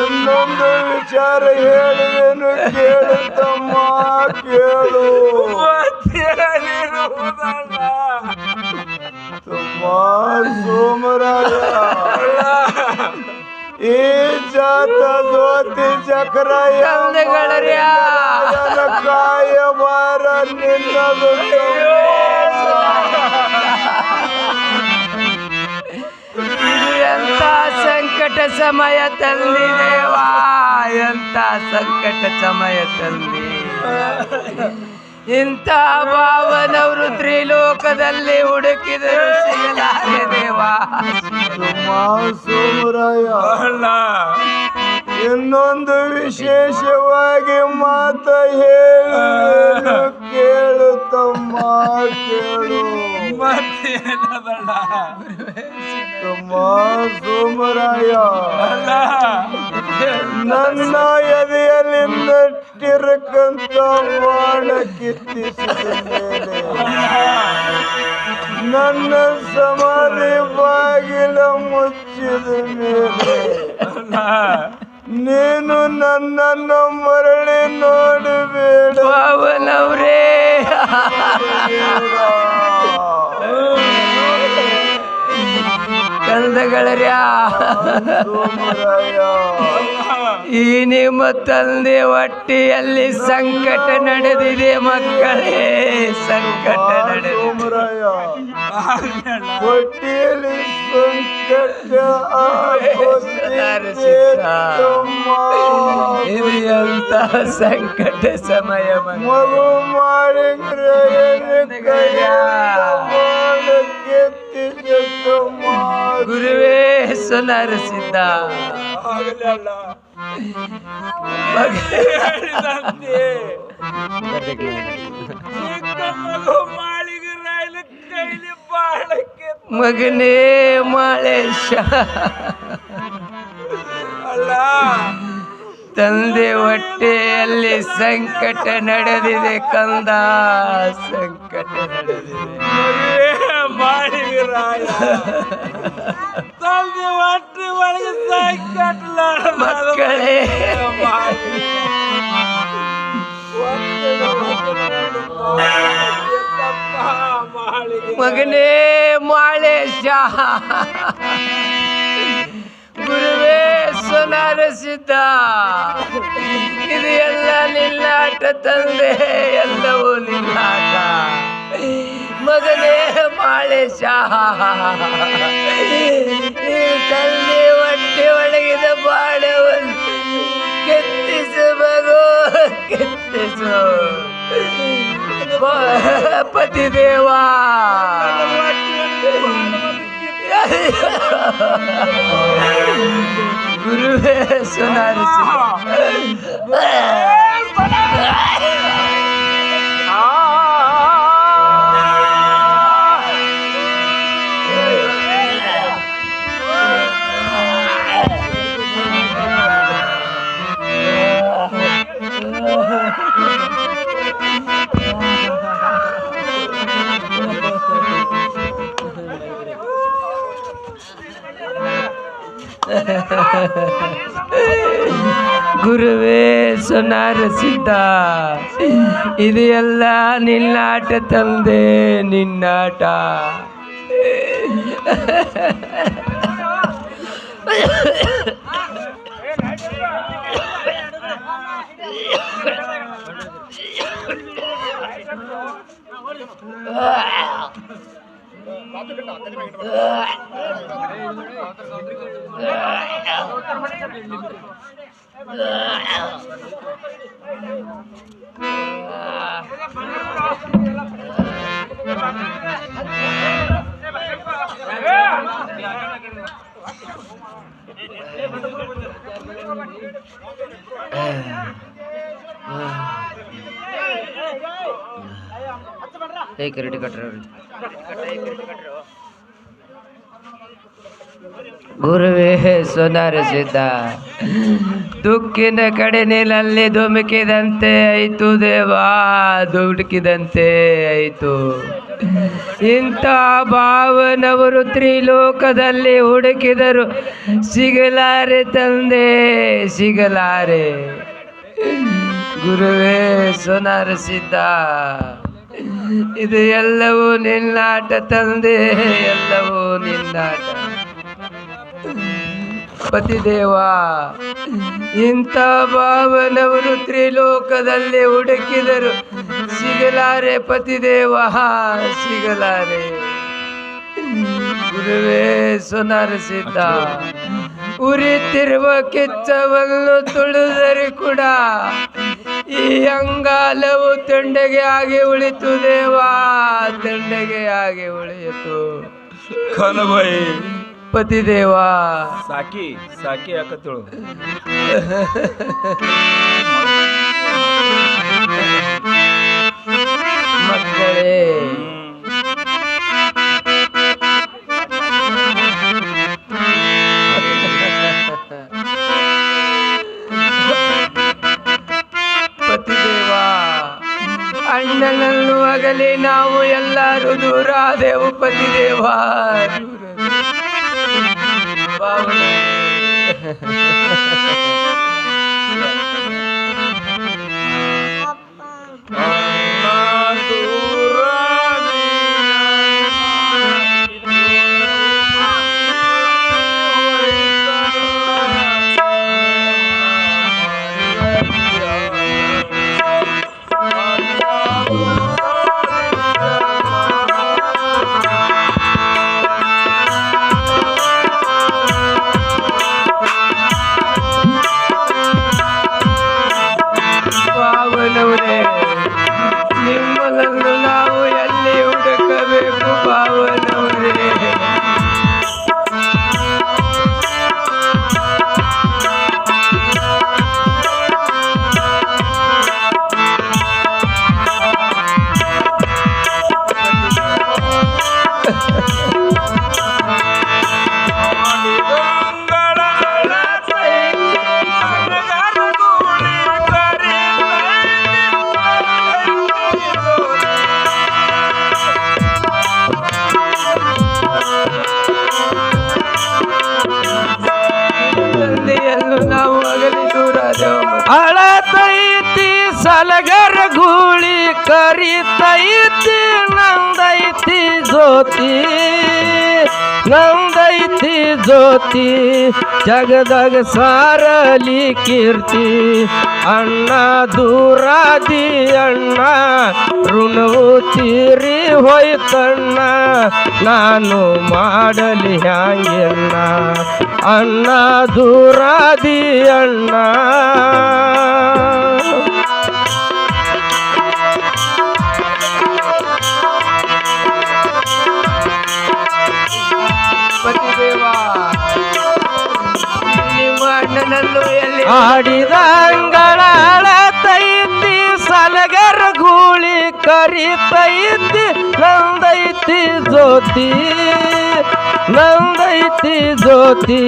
ಇನ್ನೊಂದು ವಿಚಾರ ಹೇಳುವೆನು ಕೇಳು ತಮ್ಮ, ಕೇಳು ತಮ್ಮ. ಸೋಮರಾಯ, ಈ ಜಾತ ಜ್ಯೋತಿ ಚಕ್ರ ಕಾಯ ಬಾರ ನಿನ್ನದು. ಇದು ಎಂತ ಸಂಕಟ ಸಮಯ ತಂದಿದೇವಾ, ಎಂತ ಸಂಕಟ ಸಮಯ ತಂದಿ. ಇಂಥ ಭಾವನವರು ತ್ರಿಲೋಕದಲ್ಲಿ ಹುಡುಕಿದರು ಸಿಗಲಾರೆ ದೇವಾ. ಸೋಮರಾಯ, ಇನ್ನೊಂದು ವಿಶೇಷವಾಗಿ ಮಾತ ಹೇಳು ಕೇಳು ತಮ್ಮ, ಕೇಳು ತಮ್ಮ. ಸೋಮರಾಯ, ನನ್ನ ಎದೆಯಲ್ಲಿ ನಟ್ಟಿರಕಂತ ಬಾಣ ಕಿತ್ತಿಸಿದ ಮೇಲೆ ನನ್ನ ಸಮಾಧಿ ಬಾಗಿಲ ಮುಚ್ಚಿದ ಮೇಲೆ ನೀನು ನನ್ನನ್ನು ಮರಳಿ ನೋಡಬೇಡ ಭಾವನವ್ರೇ. ಕಂದಗಳರ್ಯಾ, ಈ ನಿಮ್ಮ ತಂದೆ ಹೊಟ್ಟೆಯಲ್ಲಿ ಸಂಕಟ ನಡೆದಿದೆ ಮಕ್ಕಳೇ, ಸಂಕಟ ನಡೆದಿದೆ. ಹೊಟ್ಟೆಯಲ್ಲಿ ಸಂಕಟ ಇದು ಎಂತ ಸಂಕಟ ಸಮಯ ಮಗು ಮಾಡಿದ್ರೆ ಗುರುವೇ ಸುನರಸಿದ್ದ. ಮಗನೇ ಮಾಳೇಶ, ತಂದೆ ಹೊಟ್ಟೆಯಲ್ಲಿ ಸಂಕಟ ನಡೆದಿದೆ ಕಂದ, ಸಂಕಟ ನಡೆದಿದೆ. ತಂದೆ ಹೊಟ್ಟೆ ಒಳಗೆ ಸಂಕಟ ಮಕ್ಕಳೇ, ಮಗನೇ ಮಾಳೇಶ, ಗುರುವೇ ಸುನರಸಿದ್ದ. ಇದು ಎಲ್ಲ ನಿನ್ನಾಟ ತಂದೆ, ಎಲ್ಲವೂ ನಿನ್ನಾಟ. ಮಗನೇ ಮಾಳೇಶ, ಈ ತಂದೆ ಹೊಟ್ಟೆ ಒಳಗಿದ ಬಾಣವನ್ನು ಕೆತ್ತಿಸು ಮಗು, ಕೆತ್ತಿಸು ಪತಿದೇವಾ. ಗುರುವೇ ಸುನರಸಿ. ಗುರುವೇ ಸುನರಸಿದ್ದ, ಇದು ಎಲ್ಲ ನಿನ್ನಾಟ ತಂದೆ, ನಿನ್ನಾಟ. ಕಿರೀಟಿ ಕಟ್ರಿ ಗುರುವೇ ಸೋನಾರ ಸಿದ್ಧ ದುಃಖಿನ ಕಡೆ ನೀನಲ್ಲಿ ಧುಮುಕಿದಂತೆ ಆಯಿತು ದೇವಾ, ದುಡುಕಿದಂತೆ ಆಯಿತು. ಇಂಥ ಭಾವನವರು ತ್ರಿಲೋಕದಲ್ಲಿ ಹುಡುಕಿದರು, ಸಿಗಲಾರೆ ತಂದೆ, ಸಿಗಲಾರೆ. ಗುರುವೇ ಸೋನಾರ ಸಿದ್ಧ, ಇದು ಎಲ್ಲವೂ ನಿನ್ನಾಟ ತಂದೆ, ಎಲ್ಲವೂ ನಿನ್ನಾಟ. ಪತಿದೇವ, ಇಂಥ ಭಾವನವರು ತ್ರಿಲೋಕದಲ್ಲಿ ಹುಡುಕಿದರು, ಸಿಗಲಾರೆ ಪತಿದೇವ, ಸಿಗಲಾರೆ. ಗುರುವೇ ಸೋನಾರ ಸಿದ್ಧ, ಉರಿತಿರುವ ಕಿಚ್ಚವನ್ನು ತುಳಿದರೆ ಕೂಡ ಈ ಅಂಗಾಲವು ತಂಡೆಗೆ ಆಗಿ ಉಳಿತು ದೇವಾ, ತಂಡೆಗೆ ಆಗಿ ಉಳಿಯಿತು. ಕನಬಾಯಿ ಪತಿದೇವ, ಸಾಕಿ ಸಾಕಿ ಯಾಕತ್ತಳು. ಮಕ್ಕಳೇ, ಪತಿದೇವ, ಅಣ್ಣನನ್ನು ಆಗಲಿ ನಾವು ಎಲ್ಲರೂ ದೂರಾದೆವು ಪತಿದೇವ, ಭಾವನೆ. ಭಾವನವರೇ, ನಿಮ್ಮನ್ನು ನಾವು ಎಲ್ಲಿ ಹುಡುಕಬೇಕು ಭಾವನವರೇ? ನಾವು ಅಗಲಿ ದೂರಾದೆವು. ಅಳತೈತಿ ಸಲಗರ ಗೂಳಿ ಕರಿತೈತಿ, ನಂದೈತಿ ಜ್ಯೋತಿ, ನಂದೈತಿ ಜ್ಯೋತಿ, ಜಗದಾಗ ಸಾರಲಿ ಕೀರ್ತಿ. ಅಣ್ಣ ದೂರಾದಿ ಅಣ್ಣ, ಋಣವು ತೀರಿ ಹೋಯ್ತಣ್ಣ, ನಾನು ಮಾಡಲಿ ಹ್ಯಾಂಗೆಣ್ಣ. ಅಣ್ಣ ದೂರಾದಿ ಅಣ್ಣ, ಪತಿದೇವ, ನಿಮ್ಮ ಅಣ್ಣನನ್ನು ಎಲ್ಲಿ ಆಡಿದ ಅಂಗಳತೈತಿ ಸಲಗರ ಗೂಳಿ ಕರಿತೈತಿ, ನಂದೈತಿ ಜ್ಯೋತಿ, ನಂದೈತಿ ಜ್ಯೋತಿ,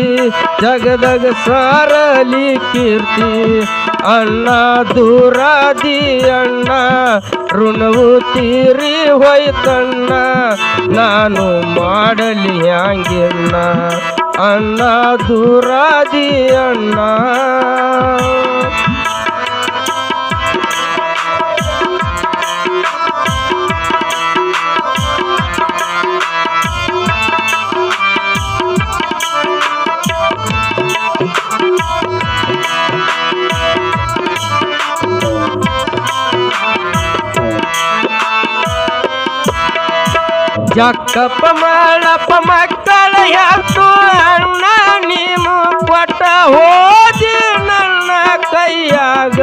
ಜಗದಾಗ ಸಾರಲಿ ಕೀರ್ತಿ. ಅಣ್ಣ ದೂರಾದಿ ಅಣ್ಣ, ಋಣವು ತೀರಿ ಹೋಯ್ತಣ್ಣ, ನಾನು ಮಾಡಲಿ ಹ್ಯಾಂಗೆಣ್ಣ. ಅಣ್ಣ ದೂರಾದಿ ಅಣ್ಣ. ಜಕ್ಕಪ್ಪ ಮಾಡಪ್ಪ ಮಕ್ಕಳ ಹೆತ್ತು ಅಣ್ಣ ನೀನು ಕೊಟ್ಟ ಹೋದಿ ನನ್ನ ಕೈಯಾಗ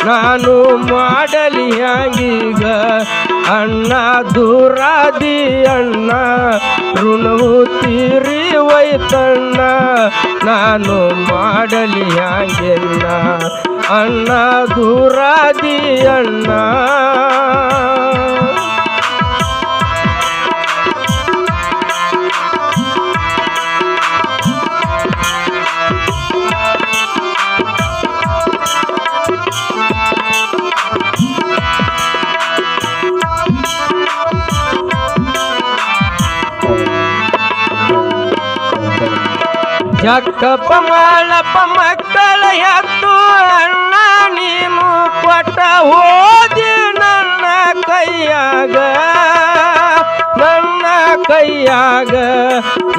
ನಾನು ಮಾಡಲಿ ಹ್ಯಾಂಗೀಗ ಅಣ್ಣ ದೂರಾದಿ ಅಣ್ಣ ಋಣವು ತೀರಿ ಒಯ್ತಣ್ಣ ನಾನು ಮಾಡಲಿ ಹ್ಯಾಂಗೆಣ್ಣ ಅಣ್ಣ ದೂರಾದಿ ಅಣ್ಣ ಜಕ್ಕಪ್ಪ ಮಾಡಪ್ಪ ಮಕ್ಕಳ ಹೆತ್ತು ಅಣ್ಣ ನೀನು ಕೊಟ್ಟ ಹೋದಿ ನನ್ನ ಕೈಯಾಗ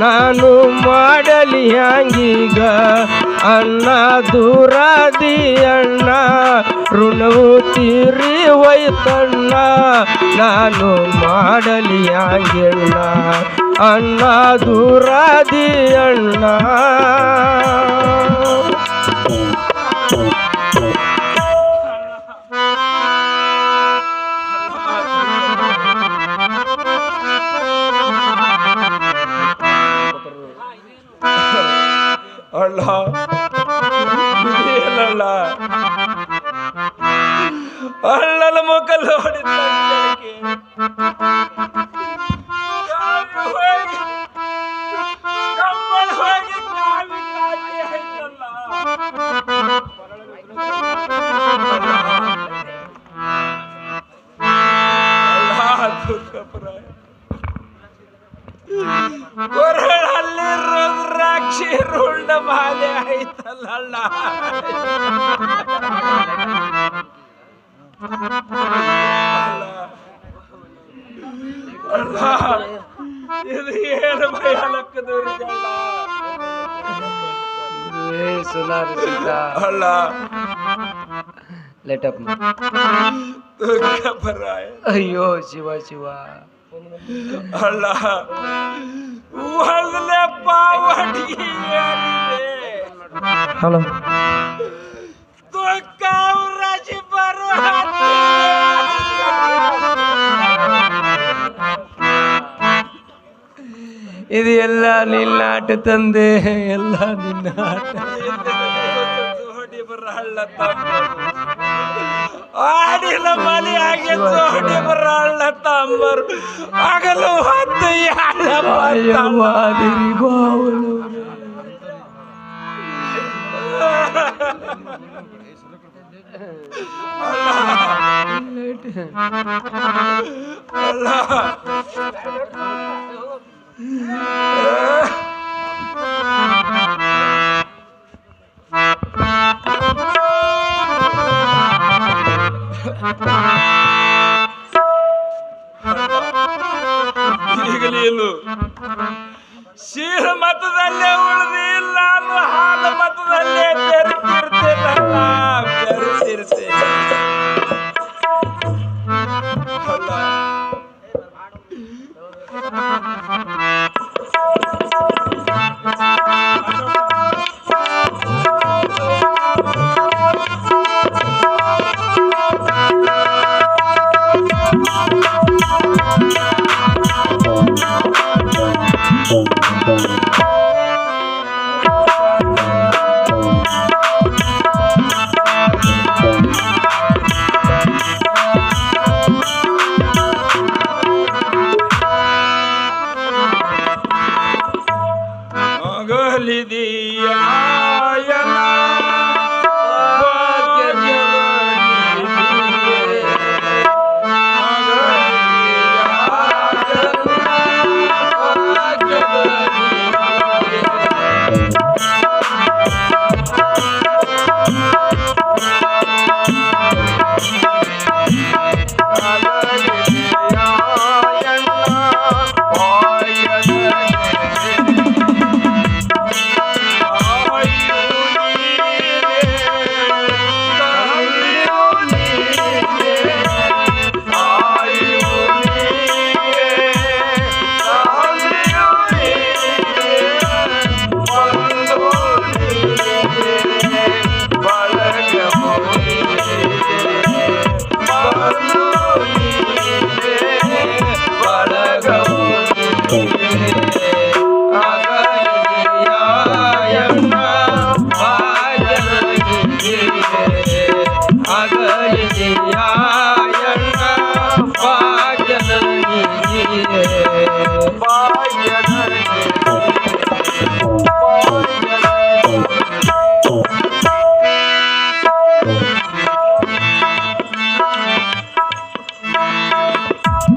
ನಾನು ಮಾಡಲಿ ಹ್ಯಾಂಗೀಗ ಅಣ್ಣ ದೂರಾದಿ ಅಣ್ಣ ಋಣವು ತೀರಿ ಒಯ್ತಣ್ಣ ನಾನು ಮಾಡಲಿ ಹ್ಯಾಂಗೆಣ್ಣ ಅಣ್ಣ ದೂರಾದಿ ಅಣ್ಣ ಅಲ್ಲ ಇದೇನಲ್ಲ ಅಳ್ಳನ ಮುಖ ನೋಡಿ ಕೊರಳಲ್ಲಿ ರುದ್ರಾಕ್ಷಿ ರುಂಡ ಮಾಲೆ ಆಯ್ತಲ್ಲ ಇದು ಏನು ಭಯಾನಕದವ್ರಿಗಲ್ಲ ಅಲ್ಲ ಲೇಟಪ್ ದುಃಖಪರಾಯ ಅಯ್ಯೋ ಶಿವ ಶಿವ ಅಲ್ಲ ಒಳ್ಳೆ ಪಾವಡಿಗೆ ಹಲೋ ದುಃಖ ರಾಶಿ ಬರುವ ಇದು ಎಲ್ಲ ನಿನ್ನ ಆಟ ತಂದೆ ಎಲ್ಲ ನಿನ್ನ ಆಟ ಜೋಡಿ ಬರಹಳ್ಳ ಆಡಿನ ಮನೆ ಆಗಿ ಜೋಡಿ ಬರಹಳ್ಳ ತಮ್ಮರು ಆಗಲು ಹೊತ್ತು ಈಗಲೇನು ಶೀಲ ಮತದಲ್ಲೇ ಉಳಿದಿಲ್ಲ ಅನ್ನೋ ಹಾಲ ಮತದಲ್ಲೇ ಬೆರೆತಿರ್ತೇನಲ್ಲ ಬೆರೆತಿರ್ತೇನೆ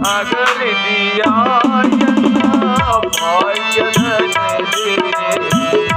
ಅಗಲಿದೆಯಾ ಎನ್ನ ಭಾಗ್ಯದ ನೆಲೆ.